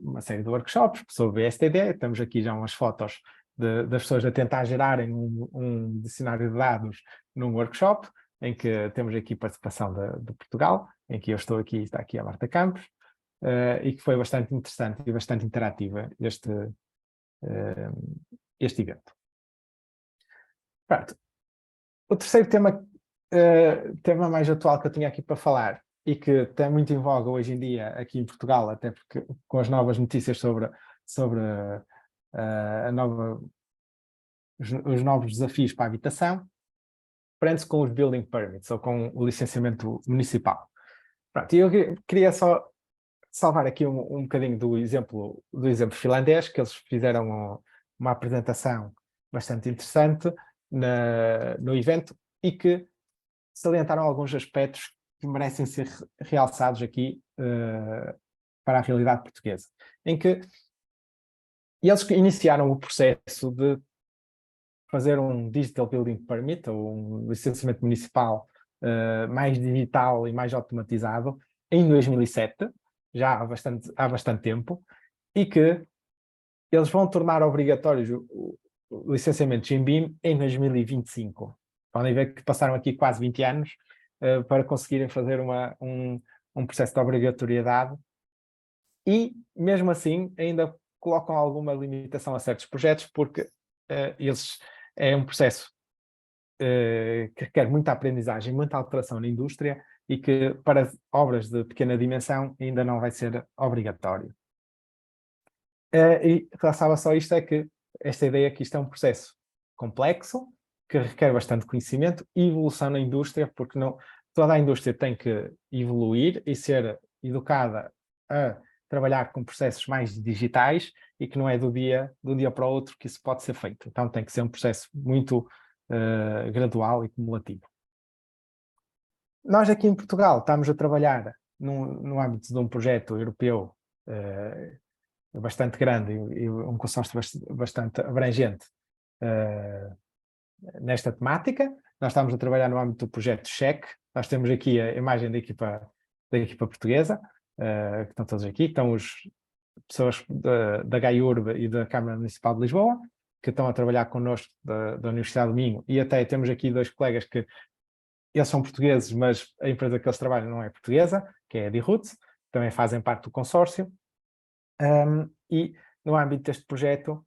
uma série de workshops sobre BSTD, temos aqui já umas fotos das pessoas a tentar gerarem um dicionário de dados num workshop, em que temos aqui participação de Portugal, em que eu estou aqui, está aqui a Marta Campos, e que foi bastante interessante e bastante interativa este evento. Pronto. O terceiro tema mais atual que eu tinha aqui para falar, e que está muito em voga hoje em dia aqui em Portugal, até porque com as novas notícias sobre os novos desafios para a habitação, prende-se com os building permits, ou com o licenciamento municipal. Pronto, e eu queria só salvar aqui um bocadinho do exemplo finlandês, que eles fizeram uma apresentação bastante interessante no evento, e que salientaram alguns aspectos que merecem ser realçados aqui para a realidade portuguesa, em que eles iniciaram o processo de fazer um Digital Building Permit, ou um licenciamento municipal mais digital e mais automatizado, em 2007, já há bastante tempo, e que eles vão tornar obrigatórios o licenciamento de BIM em 2025. Podem ver que passaram aqui quase 20 anos para conseguirem fazer um processo de obrigatoriedade, e mesmo assim ainda colocam alguma limitação a certos projetos, porque é um processo que requer muita aprendizagem, muita alteração na indústria, e que para obras de pequena dimensão ainda não vai ser obrigatório. E relacionava só isto, é que esta ideia que isto é um processo complexo, que requer bastante conhecimento e evolução na indústria, porque toda a indústria tem que evoluir e ser educada a trabalhar com processos mais digitais, e que não é de um dia para o outro que isso pode ser feito. Então tem que ser um processo muito gradual e cumulativo. Nós aqui em Portugal estamos a trabalhar no âmbito de um projeto europeu bastante grande e um consórcio bastante abrangente nesta temática. Nós estamos a trabalhar no âmbito do projeto CHEC. Nós temos aqui a imagem da equipa portuguesa, que estão todos aqui. Estão as pessoas da GAIURB e da Câmara Municipal de Lisboa, que estão a trabalhar connosco da Universidade do Minho, e até temos aqui 2 colegas que eles são portugueses, mas a empresa que eles trabalham não é portuguesa, que é a D-Roots, também fazem parte do consórcio. E no âmbito deste projeto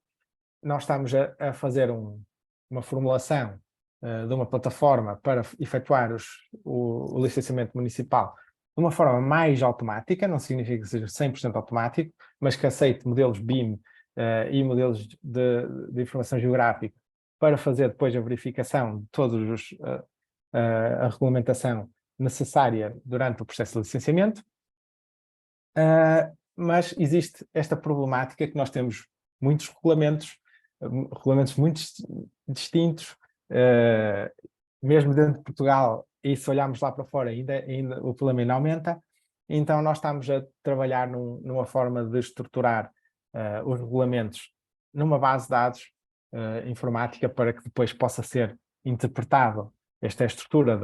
nós estamos a fazer uma formulação de uma plataforma para efetuar o licenciamento municipal uma forma mais automática, não significa que seja 100% automático, mas que aceite modelos BIM e modelos de informação geográfica para fazer depois a verificação de todos a regulamentação necessária durante o processo de licenciamento. Mas existe esta problemática que nós temos muitos regulamentos muito distintos, mesmo dentro de Portugal, e se olharmos lá para fora ainda o problema ainda aumenta. Então nós estamos a trabalhar numa forma de estruturar os regulamentos numa base de dados informática para que depois possa ser interpretado. Esta é a estrutura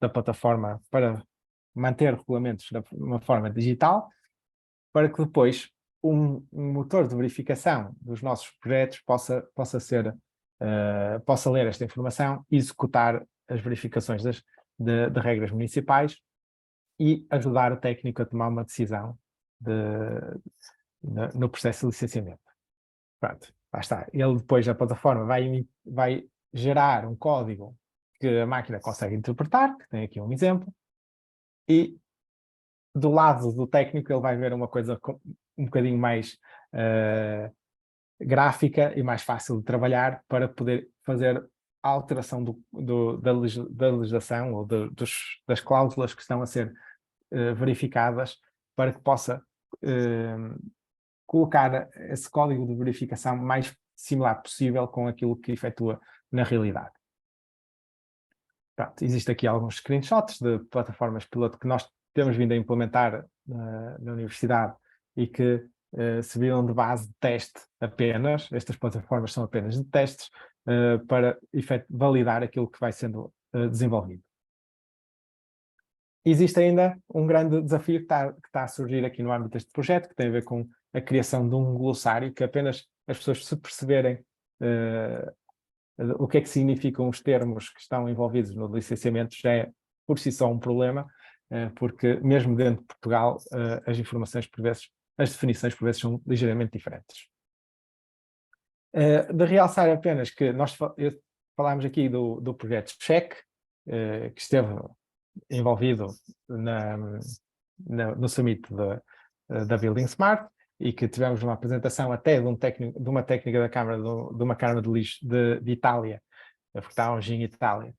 da plataforma para manter regulamentos de uma forma digital, para que depois um motor de verificação dos nossos projetos possa ler esta informação e executar as verificações de regras municipais e ajudar o técnico a tomar uma decisão no processo de licenciamento. Pronto, lá está. Ele depois, a plataforma, vai gerar um código que a máquina consegue interpretar, que tem aqui um exemplo, e do lado do técnico ele vai ver uma coisa um bocadinho mais gráfica e mais fácil de trabalhar para poder fazer a alteração da legislação ou das cláusulas que estão a ser verificadas, para que possa colocar esse código de verificação mais similar possível com aquilo que efetua na realidade. Pronto, existe aqui alguns screenshots de plataformas piloto que nós temos vindo a implementar na universidade e que serviram de base de teste apenas. Estas plataformas são apenas de testes para validar aquilo que vai sendo desenvolvido. Existe ainda um grande desafio que está a surgir aqui no âmbito deste projeto, que tem a ver com a criação de um glossário, que apenas as pessoas, se perceberem o que é que significam os termos que estão envolvidos no licenciamento, já é por si só um problema, porque mesmo dentro de Portugal as informações por vezes, as definições por vezes são ligeiramente diferentes. De realçar apenas que falámos aqui do projeto Check, que esteve envolvido no summit da Building Smart, e que tivemos uma apresentação até de uma técnica da Câmara, de uma Câmara de Lixo de Itália, porque estávamos em Itália,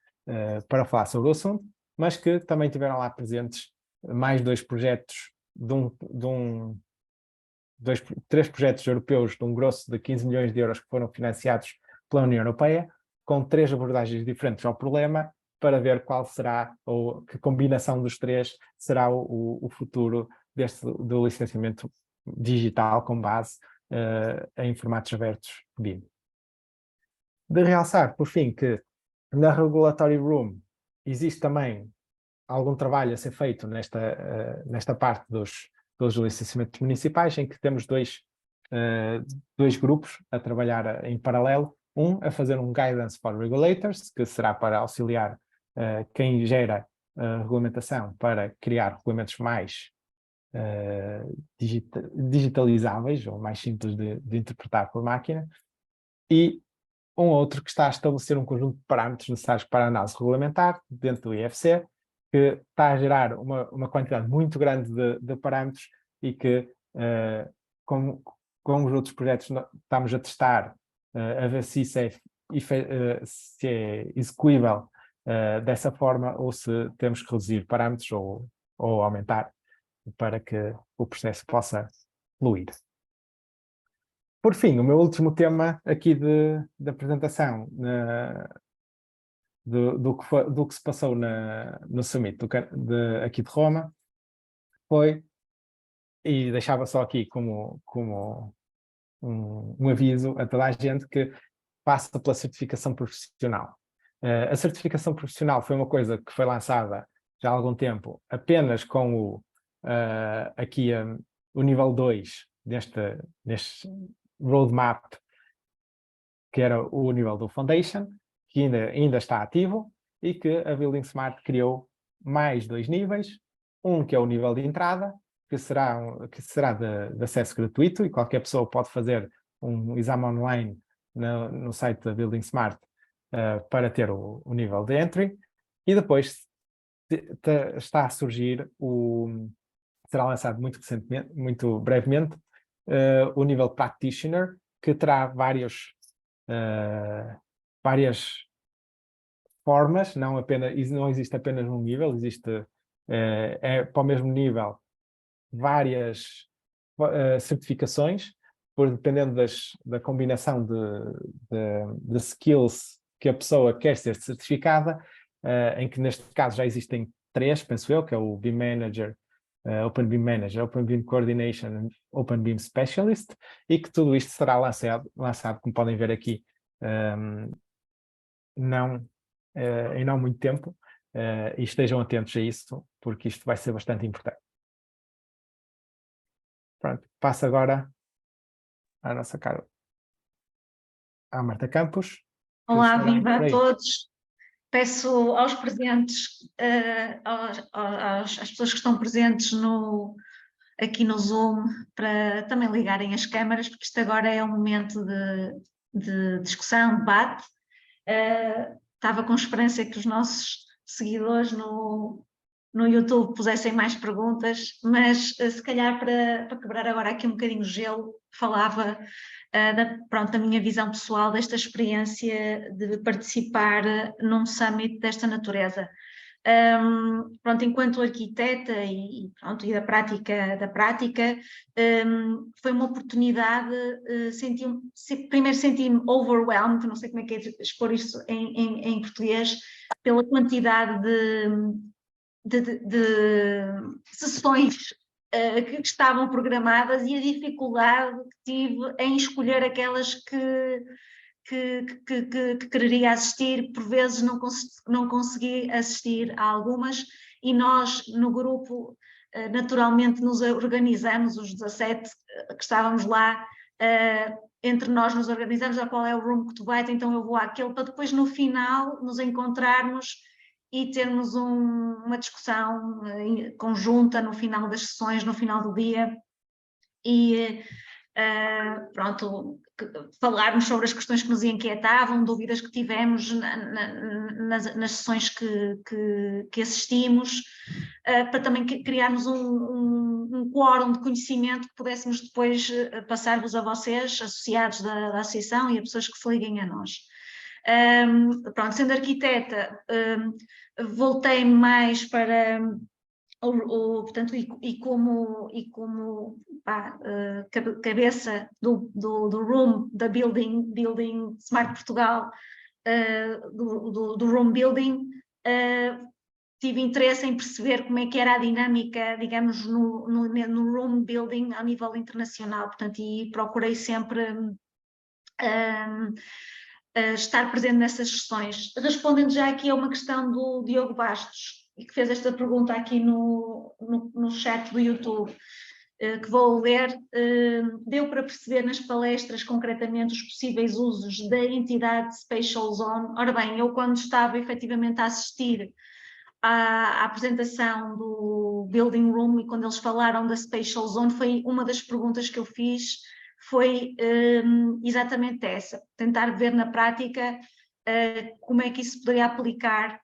para falar sobre o assunto, mas que também tiveram lá presentes mais dois projetos, três projetos europeus de um grosso de 15 milhões de euros que foram financiados pela União Europeia, com três abordagens diferentes ao problema, para ver qual será, ou que combinação dos três será o futuro do licenciamento digital com base em formatos abertos BIM. De realçar, por fim, que na Regulatory Room existe também algum trabalho a ser feito nesta parte dos licenciamentos municipais, em que temos dois grupos a trabalhar em paralelo. Um a fazer um Guidance for Regulators, que será para auxiliar quem gera regulamentação para criar regulamentos mais digitalizáveis ou mais simples de interpretar por máquina, e um outro que está a estabelecer um conjunto de parâmetros necessários para a análise regulamentar dentro do IFC, que está a gerar uma quantidade muito grande de parâmetros e que, com os outros projetos, estamos a testar a ver se isso se é execuível dessa forma, ou se temos que reduzir parâmetros ou aumentar, para que o processo possa fluir. Por fim, o meu último tema aqui da apresentação do que se passou no Summit aqui de Roma foi, e deixava só aqui como um aviso a toda a gente, que passa pela certificação profissional. A certificação profissional foi uma coisa que foi lançada já há algum tempo, apenas com o nível 2 neste roadmap, que era o nível do Foundation, que ainda está ativo, e que a Building Smart criou mais 2 níveis, um que é o nível de entrada, que será de acesso gratuito, e qualquer pessoa pode fazer um exame online no site da Building Smart para ter o nível de entry, e depois está a surgir será lançado muito recentemente, muito brevemente, o nível Practitioner, que terá várias formas, não existe apenas um nível, existe para o mesmo nível várias certificações, dependendo da combinação de skills que a pessoa quer ser certificada, em que neste caso já existem 3, penso eu, que é o BIM Manager, Open BIM Manager, Open BIM Coordination, Open BIM Specialist, e que tudo isto será lançado, como podem ver aqui, em não muito tempo, e estejam atentos a isso, porque isto vai ser bastante importante. Pronto, passo agora à nossa cara, à Marta Campos. Olá, viva a todos. Peço aos presentes, às pessoas que estão presentes aqui no Zoom, para também ligarem as câmaras, porque isto agora é um momento de discussão, debate. Estava com esperança que os nossos seguidores no YouTube pusessem mais perguntas, mas se calhar para quebrar agora aqui um bocadinho o gelo, falava da minha visão pessoal desta experiência de participar num summit desta natureza. Enquanto arquiteta e da prática, foi uma oportunidade, primeiro senti-me overwhelmed, não sei como é que é de expor isso em português, pela quantidade de sessões que estavam programadas e a dificuldade que tive em escolher aquelas que quereria assistir. Por vezes não consegui assistir a algumas, e nós no grupo naturalmente nos organizamos, os 17 que estávamos lá, entre nós nos organizamos a qual é o room que tu vais, então eu vou àquele, para depois no final nos encontrarmos e termos uma discussão conjunta no final das sessões, no final do dia, e falarmos sobre as questões que nos inquietavam, dúvidas que tivemos nas sessões que assistimos, para também criarmos um quórum de conhecimento que pudéssemos depois passar-vos a vocês, associados da associação, e a pessoas que se liguem a nós. Sendo arquiteta, voltei mais para portanto, como cabeça do Room, da Building Smart Portugal, do Room Building, tive interesse em perceber como é que era a dinâmica, digamos, no Room Building a nível internacional, portanto, e procurei sempre estar presente nessas sessões. Respondendo já aqui a uma questão do Diogo Bastos, e que fez esta pergunta aqui no chat do YouTube, que vou ler, deu para perceber nas palestras concretamente os possíveis usos da entidade Spatial Zone. Ora bem, eu quando estava efetivamente a assistir à apresentação do Building Room, e quando eles falaram da Spatial Zone, foi uma das perguntas que eu fiz, foi exatamente essa, tentar ver na prática como é que isso poderia aplicar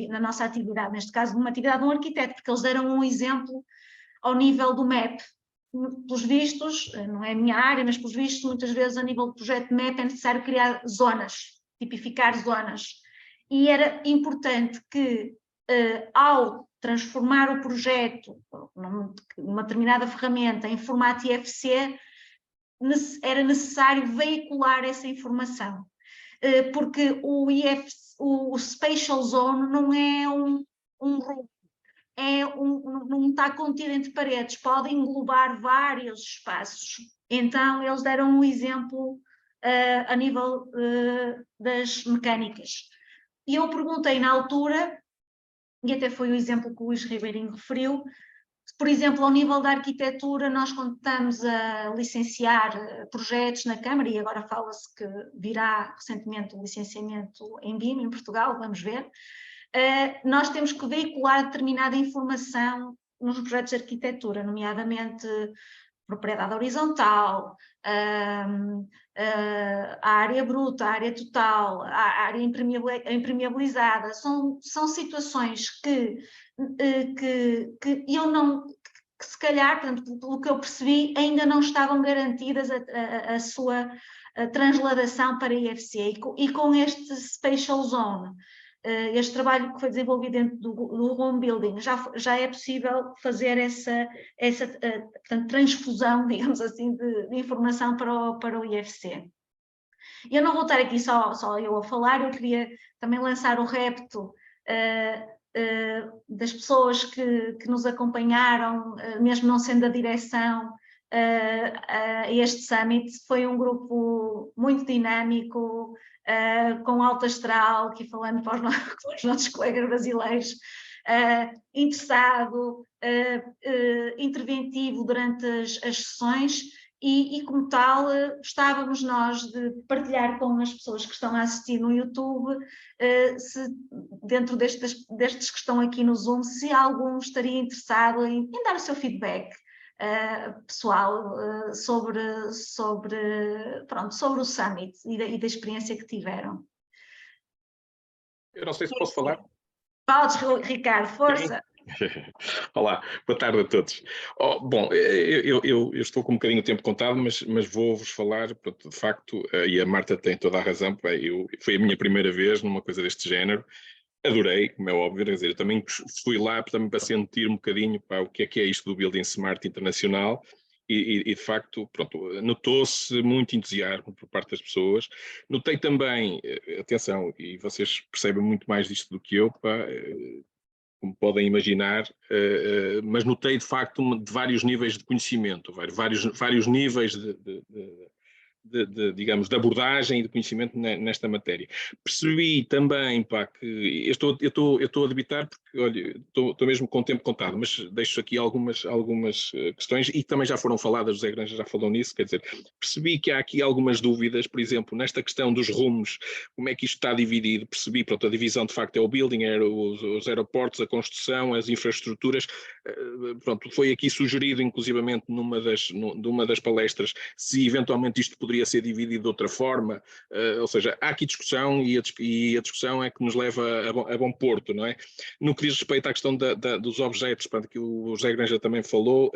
na nossa atividade, neste caso numa atividade de um arquiteto, porque eles deram um exemplo ao nível do MEP. Pelos vistos, não é a minha área, mas pelos vistos, muitas vezes a nível do projeto MEP é necessário criar zonas, tipificar zonas, e era importante que ao transformar o projeto numa determinada ferramenta em formato IFC, era necessário veicular essa informação, porque o Spatial Zone não é um room, não está contido entre paredes, pode englobar vários espaços. Então eles deram um exemplo a nível das mecânicas. E eu perguntei na altura, e até foi o exemplo que o Luís Ribeirinho referiu, por exemplo, ao nível da arquitetura, nós quando estamos a licenciar projetos na Câmara, e agora fala-se que virá recentemente o licenciamento em BIM em Portugal, vamos ver, nós temos que veicular determinada informação nos projetos de arquitetura, nomeadamente propriedade horizontal, a área bruta, a área total, a área impermeabilizada, são situações que eu não, que se calhar, portanto, pelo que eu percebi, ainda não estavam garantidas a sua transladação para a IFC, e com este Spatial Zone, este trabalho que foi desenvolvido dentro do Home Building, já é possível fazer essa portanto, transfusão, digamos assim, de informação para o IFC. Eu não vou estar aqui só eu a falar, eu queria também lançar o repto das pessoas que nos acompanharam, mesmo não sendo da direção, a este Summit. Foi um grupo muito dinâmico, com alto astral, aqui falando para os nossos colegas brasileiros, interessado, interventivo durante as sessões, e como tal, gostávamos nós de partilhar com as pessoas que estão a assistir no YouTube, se dentro destes que estão aqui no Zoom, se algum estaria interessado em dar o seu feedback pessoal sobre o Summit e da experiência que tiveram. Eu não sei se posso falar. Podes, Ricardo, força. Olá, boa tarde a todos. Bom, eu estou com um bocadinho de tempo contado, mas vou-vos falar, pronto, de facto, e a Marta tem toda a razão, foi a minha primeira vez numa coisa deste género. Adorei, como é óbvio, quer dizer, eu também fui lá também para sentir um bocadinho o que é isto do Building Smart Internacional, e de facto, pronto, notou-se muito entusiasmo por parte das pessoas. Notei também, atenção, e vocês percebem muito mais disto do que eu, como podem imaginar, mas notei de facto de vários níveis de conhecimento, vários níveis digamos, de abordagem e de conhecimento nesta matéria. Percebi também, que eu estou a debitar porque, olha, estou mesmo com o tempo contado, mas deixo aqui algumas questões, e também já foram faladas, José Granja já falou nisso, quer dizer, percebi que há aqui algumas dúvidas, por exemplo, nesta questão dos rumos, como é que isto está dividido. Percebi, pronto, a divisão de facto é o building, os aeroportos, a construção, as infraestruturas, pronto, foi aqui sugerido, inclusivamente, numa das palestras, se eventualmente isto poderia ser dividido de outra forma, ou seja, há aqui discussão, e a discussão é que nos leva a bom porto, não é? No que diz respeito à questão dos objetos, que o José Granja também falou,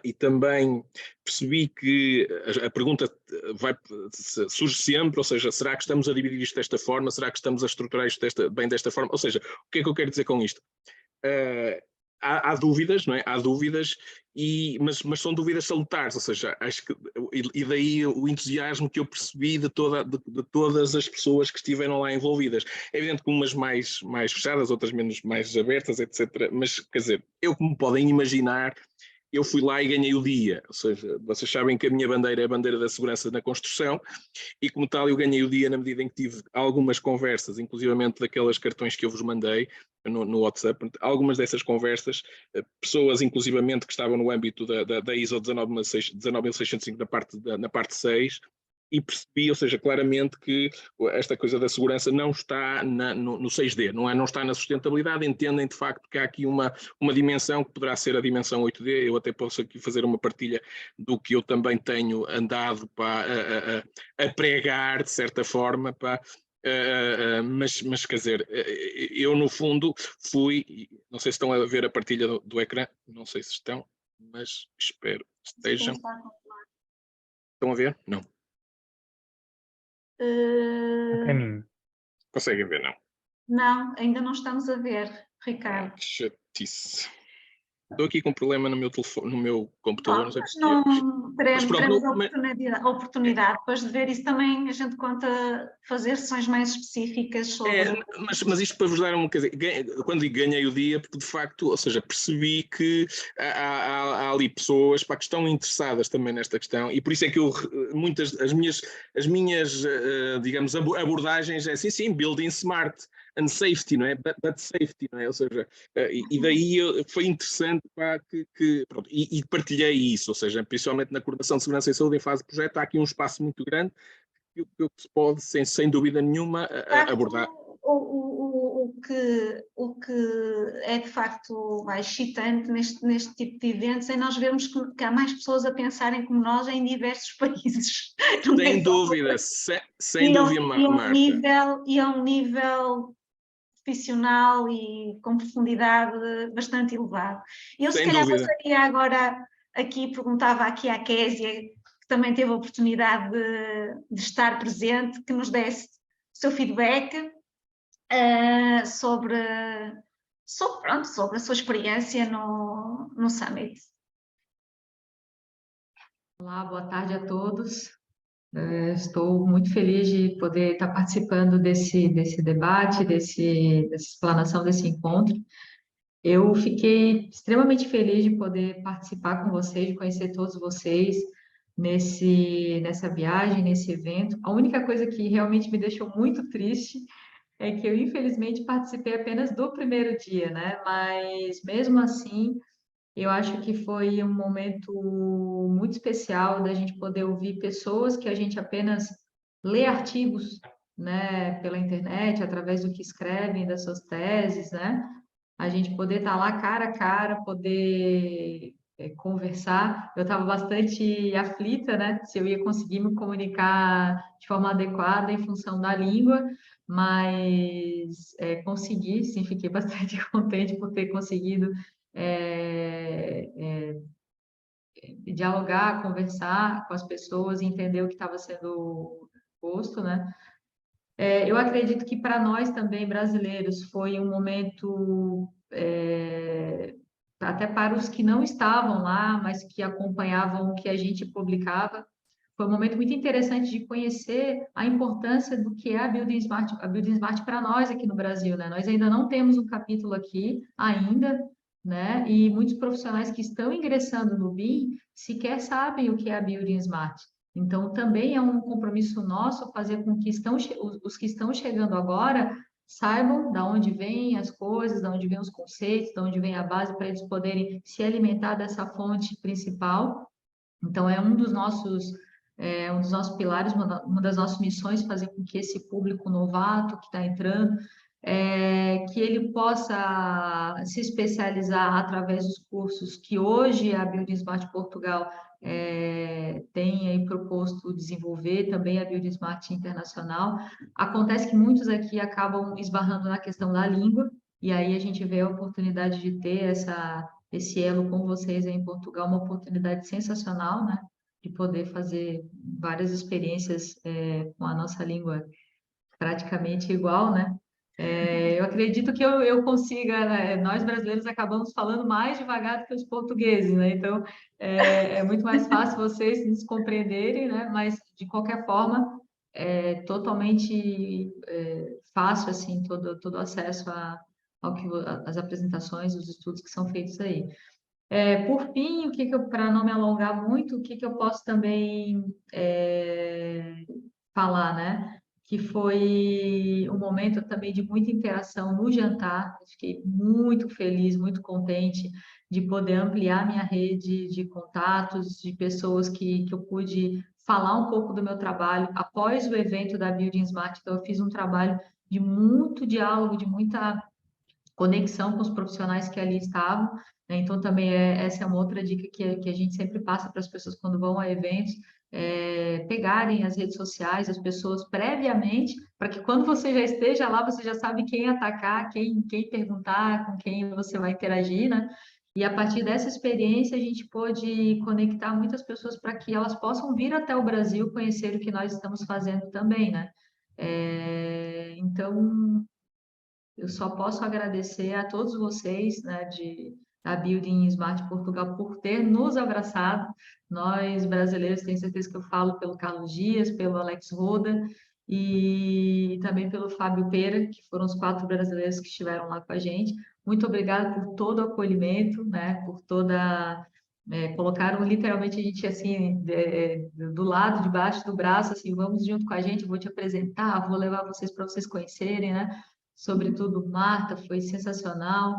e também percebi que a pergunta surge sempre, ou seja, será que estamos a dividir isto desta forma? Será que estamos a estruturar isto bem desta forma? Ou seja, o que é que eu quero dizer com isto? Há dúvidas, não é? Há dúvidas, mas são dúvidas salutares, ou seja, acho que, e daí o entusiasmo que eu percebi de todas as pessoas que estiveram lá envolvidas. É evidente que umas mais fechadas, outras mais abertas, etc. Mas, quer dizer, como podem imaginar, eu fui lá e ganhei o dia, ou seja, vocês sabem que a minha bandeira é a bandeira da segurança na construção, e como tal eu ganhei o dia na medida em que tive algumas conversas, inclusivamente daquelas cartões que eu vos mandei no WhatsApp, algumas dessas conversas, pessoas inclusivamente que estavam no âmbito da ISO 19605 na parte 6, e percebi, ou seja, claramente que esta coisa da segurança não está no 6D, não está na sustentabilidade. Entendem de facto que há aqui uma dimensão que poderá ser a dimensão 8D. Eu até posso aqui fazer uma partilha do que eu também tenho andado a pregar, de certa forma, mas quer dizer, eu no fundo fui, não sei se estão a ver a partilha do ecrã, não sei se estão, mas espero que estejam. Estão a ver? Não. Conseguem ver, não? Não, ainda não estamos a ver, Ricardo. Que chatice. Estou aqui com um problema no meu telefone, no meu computador, não sei mas se não teremos pronto, a oportunidade depois de ver isso. Também a gente conta fazer sessões mais específicas sobre... mas isto para vos dar quer dizer, quando digo ganhei o dia, porque de facto, ou seja, percebi que há ali pessoas que estão interessadas também nesta questão, e por isso é que as minhas digamos, abordagens é assim, sim, building smart and safety, não é? But safety, não é? Ou seja, e daí foi interessante pronto, e partilhei isso, ou seja, principalmente na coordenação de segurança e saúde em fase de projeto, há aqui um espaço muito grande que se pode, sem dúvida nenhuma, abordar. o que é de facto mais excitante neste tipo de eventos é nós vermos que há mais pessoas a pensarem como nós em diversos países. Sem dúvida, sem dúvida, Marta. E a um nível profissional e com profundidade bastante elevado. Eu, se calhar, passaria agora aqui, perguntava aqui à Késia, que também teve a oportunidade de estar presente, que nos desse o seu feedback sobre a sua experiência no Summit. Olá, boa tarde a todos. Estou muito feliz de poder estar participando desse debate, dessa explanação desse encontro. Eu fiquei extremamente feliz de poder participar com vocês, de conhecer todos vocês nessa viagem, nesse evento. A única coisa que realmente me deixou muito triste é que eu, infelizmente, participei apenas do primeiro dia, né? Mas, mesmo assim, eu acho que foi um momento muito especial da gente poder ouvir pessoas que a gente apenas lê artigos, né, pela internet, através do que escrevem, das suas teses, né? A gente poder estar lá cara a cara, poder conversar. Eu estava bastante aflita, né, se eu ia conseguir me comunicar de forma adequada em função da língua, mas consegui, sim, fiquei bastante contente por ter conseguido dialogar, conversar com as pessoas, entender o que estava sendo posto, né? Eu acredito que para nós também, brasileiros, foi um momento, até para os que não estavam lá, mas que acompanhavam o que a gente publicava, foi um momento muito interessante de conhecer a importância do que é a Building Smart para nós aqui no Brasil, né? Nós ainda não temos um capítulo aqui, ainda, né? E muitos profissionais que estão ingressando no BIM sequer sabem o que é a Building Smart. Então, também é um compromisso nosso fazer com que os que estão chegando agora saibam de onde vêm as coisas, de onde vêm os conceitos, de onde vem a base, para eles poderem se alimentar dessa fonte principal. Então, é um dos nossos pilares, uma das nossas missões, fazer com que esse público novato que está entrando, que ele possa se especializar através dos cursos que hoje a Building Smart Portugal tem aí proposto desenvolver, também a Building Smart Internacional. Acontece que muitos aqui acabam esbarrando na questão da língua, e aí a gente vê a oportunidade de ter esse elo com vocês aí em Portugal, uma oportunidade sensacional, né? De poder fazer várias experiências com a nossa língua praticamente igual, né? Eu acredito que eu consiga, né? Nós brasileiros acabamos falando mais devagar do que os portugueses, né? Então, é muito mais fácil vocês nos compreenderem, né? Mas, de qualquer forma, é totalmente fácil, assim, todo acesso às apresentações, os estudos que são feitos aí. Por fim, para não me alongar muito, o que eu posso também falar, né? Que foi um momento também de muita interação no jantar. Eu fiquei muito feliz, muito contente de poder ampliar minha rede de contatos, de pessoas que eu pude falar um pouco do meu trabalho. Após o evento da Building Smart, então eu fiz um trabalho de muito diálogo, de muita conexão com os profissionais que ali estavam, né? Então, também essa é uma outra dica que a gente sempre passa para as pessoas quando vão a eventos, pegarem as redes sociais, as pessoas previamente, para que quando você já esteja lá, você já sabe quem atacar, quem perguntar, com quem você vai interagir, né? E a partir dessa experiência, a gente pôde conectar muitas pessoas para que elas possam vir até o Brasil conhecer o que nós estamos fazendo também, né? Então, eu só posso agradecer a todos vocês, né, da Building Smart Portugal por ter nos abraçado. Nós, brasileiros, tenho certeza que eu falo pelo Carlos Dias, pelo Alex Roda e também pelo Fábio Pera, que foram os 4 brasileiros que estiveram lá com a gente. Muito obrigada por todo o acolhimento, né, por colocaram literalmente a gente assim, do lado, debaixo do braço, assim, vamos junto com a gente, eu vou te apresentar, vou levar vocês para vocês conhecerem, né? Sobretudo Marta, foi sensacional.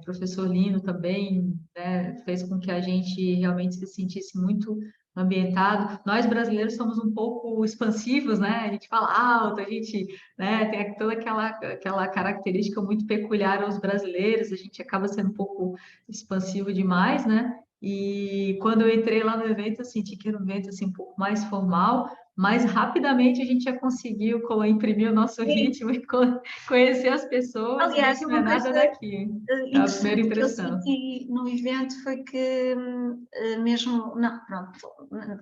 Professor Lino também, né, fez com que a gente realmente se sentisse muito ambientado. Nós brasileiros somos um pouco expansivos, né? A gente fala alto, a gente, né, tem toda aquela característica muito peculiar aos brasileiros, a gente acaba sendo um pouco expansivo demais, né? E quando eu entrei lá no evento, eu senti que era um evento assim, um pouco mais formal, mas rapidamente a gente já conseguiu imprimir o nosso ritmo e conhecer as pessoas e ver Aliás, que não é uma coisa nada daqui. É a primeira interessante que eu impressão. senti no evento foi que mesmo, não, pronto,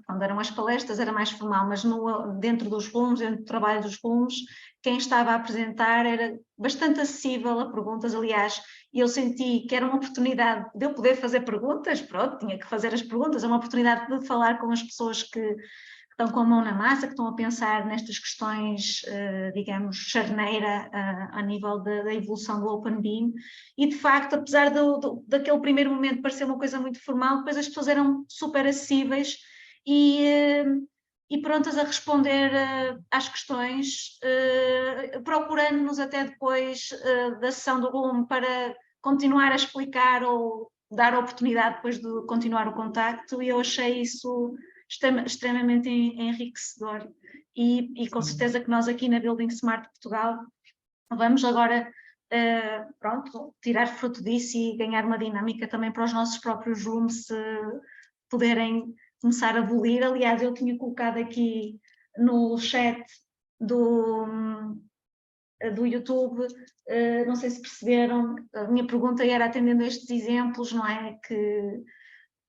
quando eram as palestras era mais formal, mas dentro dos rumos, dentro do trabalho dos rumos, quem estava a apresentar era bastante acessível a perguntas, aliás, e eu senti que era uma oportunidade de eu poder fazer perguntas, pronto, tinha que fazer as perguntas, é uma oportunidade de falar com as pessoas que estão com a mão na massa, que estão a pensar nestas questões, digamos, charneira a nível da evolução do Open BIM, e de facto, apesar daquele primeiro momento parecer uma coisa muito formal, depois as pessoas eram super acessíveis e prontas a responder às questões, procurando-nos até depois da sessão do Room para continuar a explicar ou dar a oportunidade depois de continuar o contacto, e eu achei isso extremamente enriquecedor e com certeza que nós aqui na Building Smart Portugal vamos agora pronto, tirar fruto disso e ganhar uma dinâmica também para os nossos próprios rooms poderem começar a evoluir. Aliás, eu tinha colocado aqui no chat do YouTube, não sei se perceberam, a minha pergunta era atendendo a estes exemplos, não é,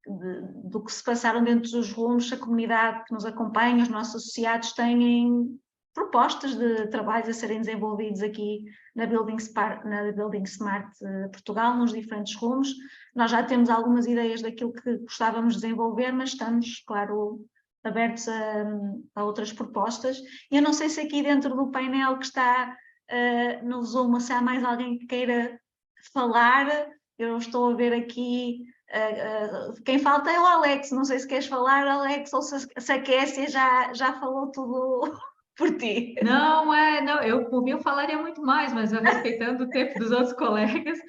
do que se passaram dentro dos rumos, a comunidade que nos acompanha, os nossos associados têm propostas de trabalhos a serem desenvolvidos aqui na Building Smart Portugal, nos diferentes rumos. Nós já temos algumas ideias daquilo que gostávamos de desenvolver, mas estamos, claro, abertos a outras propostas. Eu não sei se aqui dentro do painel que está no Zoom, se há mais alguém que queira falar. Eu estou a ver aqui quem falta é o Alex, não sei se queres falar, Alex, ou se a Kessia já falou tudo por ti. Não, não, por mim eu falaria muito mais, mas eu respeitando o tempo dos outros colegas,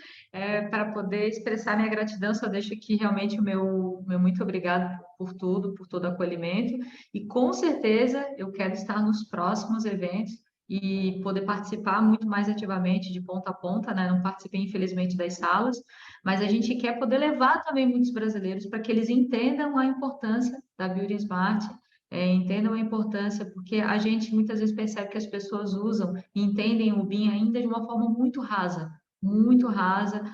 para poder expressar minha gratidão, só deixo aqui realmente o meu muito obrigado por tudo, por todo o acolhimento, e com certeza eu quero estar nos próximos eventos e poder participar muito mais ativamente de ponta a ponta, né? Não participei, infelizmente, das salas, mas a gente quer poder levar também muitos brasileiros para que eles entendam a importância da Building Smart, entendam a importância, porque a gente muitas vezes percebe que as pessoas usam e entendem o BIM ainda de uma forma muito rasa,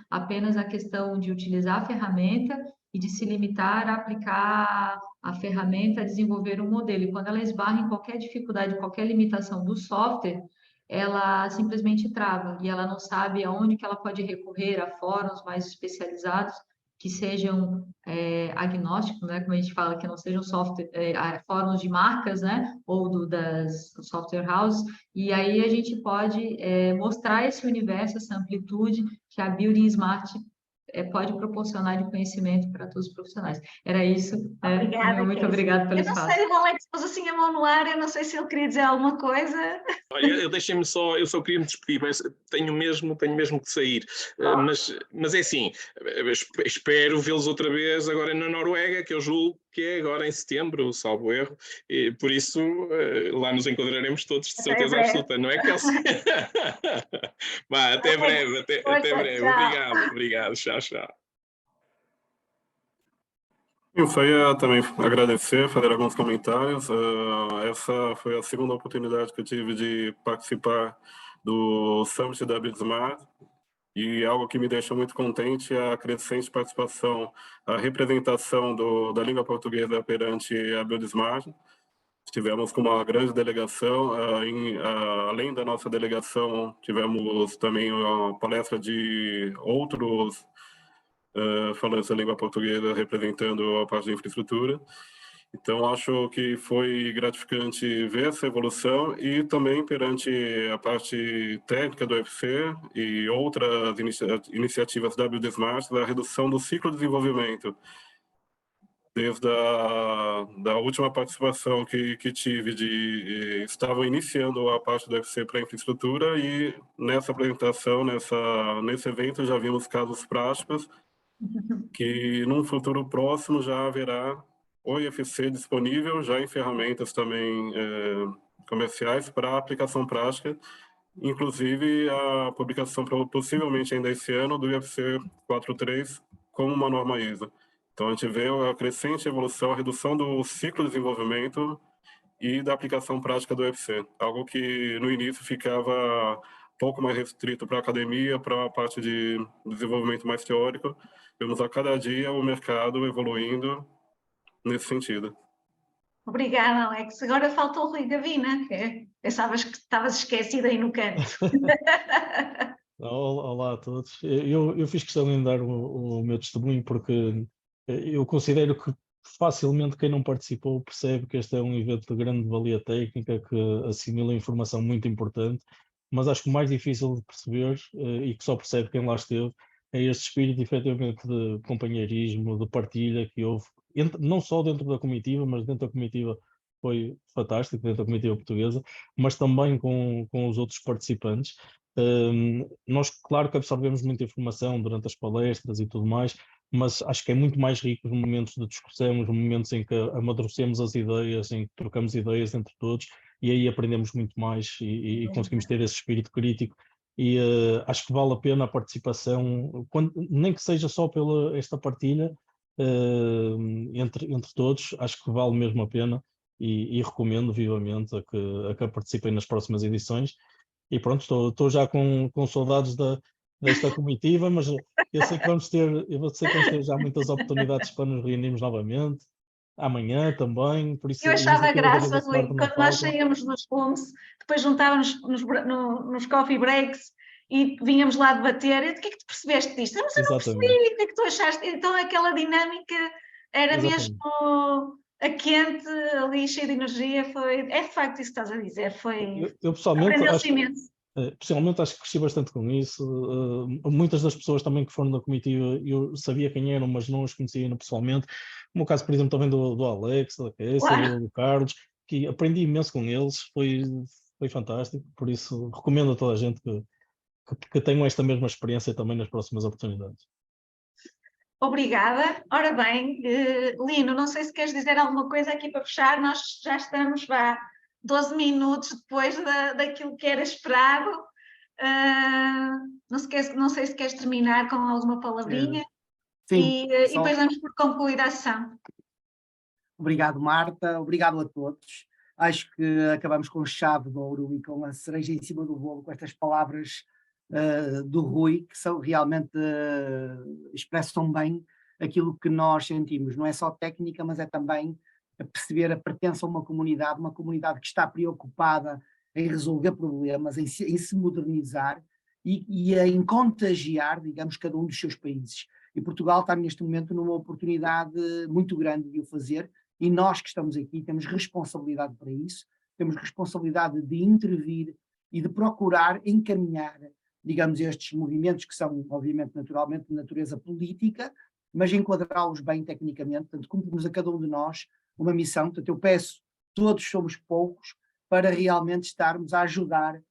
apenas a questão de utilizar a ferramenta e de se limitar a aplicar a ferramenta, a desenvolver um modelo. E quando ela esbarra em qualquer dificuldade, qualquer limitação do software, ela simplesmente trava e ela não sabe aonde que ela pode recorrer a fóruns mais especializados que sejam agnósticos, né, como a gente fala, que não sejam fóruns de marcas, né, ou das software houses, e aí a gente pode mostrar esse universo, essa amplitude que a Building Smart pode proporcionar de conhecimento para todos os profissionais. Era isso. Obrigada, Muito obrigada pelo espaço. Eu não sei, o Alex pôs assim a mão no ar, eu não sei se ele queria dizer alguma coisa. Olha, eu só queria me despedir, mas tenho mesmo que sair. Mas é assim, espero vê-los outra vez agora na Noruega, que eu julgo que é agora em setembro, salvo erro, e por isso lá nos encontraremos todos de certeza absoluta, não é, Kelsey? Até breve, até breve. Obrigado, tchau. Eu só ia também agradecer, fazer alguns comentários. Essa foi a segunda oportunidade que eu tive de participar do Summit da BuildSmart, e algo que me deixa muito contente é a crescente participação, a representação da língua portuguesa perante a BuildSmart. Estivemos com uma grande delegação, além da nossa delegação, tivemos também a palestra de outros falando essa língua portuguesa, representando a parte da infraestrutura. Então, acho que foi gratificante ver essa evolução e também perante a parte técnica do UFC e outras iniciativas da BuildSmart, da redução do ciclo de desenvolvimento. Desde a última participação que tive, estavam iniciando a parte do UFC para a infraestrutura, e nessa apresentação, nesse evento, já vimos casos práticos que num futuro próximo já haverá o IFC disponível já em ferramentas também comerciais para aplicação prática, inclusive a publicação possivelmente ainda esse ano do IFC 4.3 como uma norma ISO. Então a gente vê a crescente evolução, a redução do ciclo de desenvolvimento e da aplicação prática do IFC, algo que no início ficava pouco mais restrito para a academia, para a parte de desenvolvimento mais teórico. Vemos a cada dia o mercado evoluindo nesse sentido. Obrigada, Alex. Agora falta o Rui Gavina, que pensavas que estavas esquecido aí no canto. Olá a todos. Eu fiz questão de dar o meu testemunho porque eu considero que facilmente quem não participou percebe que este é um evento de grande valia técnica, que assimila informação muito importante, mas acho que o mais difícil de perceber, e que só percebe quem lá esteve, é este espírito efetivamente de companheirismo, de partilha que houve, não só dentro da comitiva, mas dentro da comitiva foi fantástico, dentro da comitiva portuguesa, mas também com os outros participantes. Nós, claro que absorvemos muita informação durante as palestras e tudo mais, mas acho que é muito mais rico os momentos de discussão, os momentos em que amadurecemos as ideias, em que trocamos ideias entre todos, e aí aprendemos muito mais e conseguimos ter esse espírito crítico. E acho que vale a pena a participação, nem que seja só pela esta partilha entre todos, acho que vale mesmo a pena e recomendo vivamente a que participem nas próximas edições. E pronto, estou já com saudades desta comitiva, mas eu sei que vamos ter já muitas oportunidades para nos reunirmos novamente, amanhã também, por isso Eu achava iniciativas da graça, Rui, Smart não quando nós faltam. saíamos nos rooms, depois juntávamos nos coffee breaks e vínhamos lá debater. O que é que tu percebeste disto? Mas eu não percebi, Exatamente. o que é que tu achaste? Então aquela dinâmica era Exatamente. mesmo a quente, ali cheia de energia. É de facto isso que estás a dizer, Eu pessoalmente aprendeu-se imenso. Pessoalmente acho que cresci bastante com isso. Muitas das pessoas também que foram da comitiva eu sabia quem eram, mas não as conhecia ainda pessoalmente. Como o caso, por exemplo, também do Alex, da Kécia, Claro. do Carlos, que aprendi imenso com eles, foi fantástico. Por isso recomendo a toda a gente que tenham esta mesma experiência também nas próximas oportunidades. Obrigada. Ora bem, Lino, não sei se queres dizer alguma coisa aqui para fechar, nós já estamos 12 minutos depois daquilo que era esperado. Não sei se queres terminar com alguma palavrinha. Sim, E depois vamos por concluir a sessão. Obrigado, Marta. Obrigado a todos. Acho que acabamos com chave de ouro e com a cereja em cima do bolo, com estas palavras do Rui, que são realmente expressam bem aquilo que nós sentimos. Não é só técnica, mas é também a perceber a pertença a uma comunidade que está preocupada em resolver problemas, em se modernizar e em contagiar, digamos, cada um dos seus países. E Portugal está neste momento numa oportunidade muito grande de o fazer, e nós que estamos aqui temos responsabilidade para isso, temos responsabilidade de intervir e de procurar encaminhar, digamos, estes movimentos que são, obviamente, naturalmente, de natureza política, mas enquadrá-los bem tecnicamente. Portanto, cumprimos a cada um de nós uma missão. Portanto, eu peço, todos somos poucos, para realmente estarmos a ajudar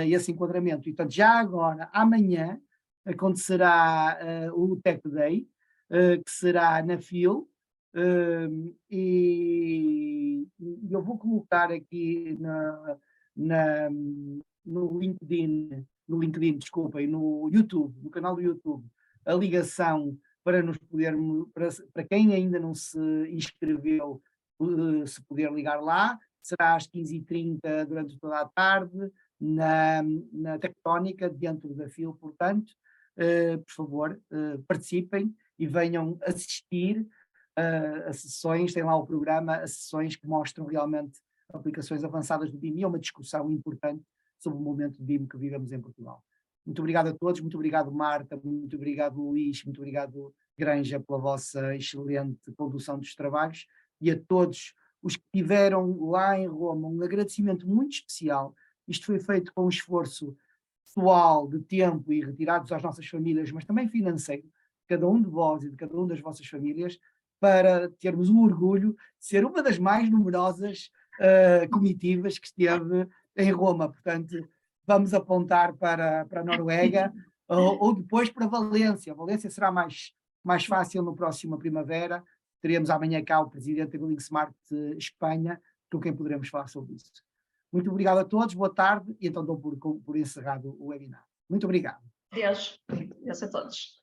esse enquadramento. E, portanto, já agora, amanhã, acontecerá o Tech Day, que será na FIL, e eu vou colocar aqui no LinkedIn, desculpem, no YouTube, no canal do YouTube, a ligação para nos podermos, para quem ainda não se inscreveu, se poder ligar lá. Será às 15h30 durante toda a tarde, na Tectónica, dentro da FIL, portanto, por favor, participem e venham assistir a sessões, tem lá o programa, as sessões que mostram realmente aplicações avançadas do BIM, e é uma discussão importante sobre o momento de BIM que vivemos em Portugal. Muito obrigado a todos, muito obrigado Marta, muito obrigado Luís, muito obrigado Granja pela vossa excelente condução dos trabalhos, e a todos os que estiveram lá em Roma, um agradecimento muito especial. Isto foi feito com um esforço pessoal, de tempo e retirados às nossas famílias, mas também financeiro, de cada um de vós e de cada um das vossas famílias, para termos o orgulho de ser uma das mais numerosas comitivas que esteve em Roma. Portanto, vamos apontar para a Noruega ou depois para Valência. Valência será mais fácil no próximo primavera. teremos amanhã cá o presidente da Building Smart Espanha, com quem poderemos falar sobre isso. Muito obrigado a todos, boa tarde, e então dou por encerrado o webinar. Muito obrigado. Deus a todos.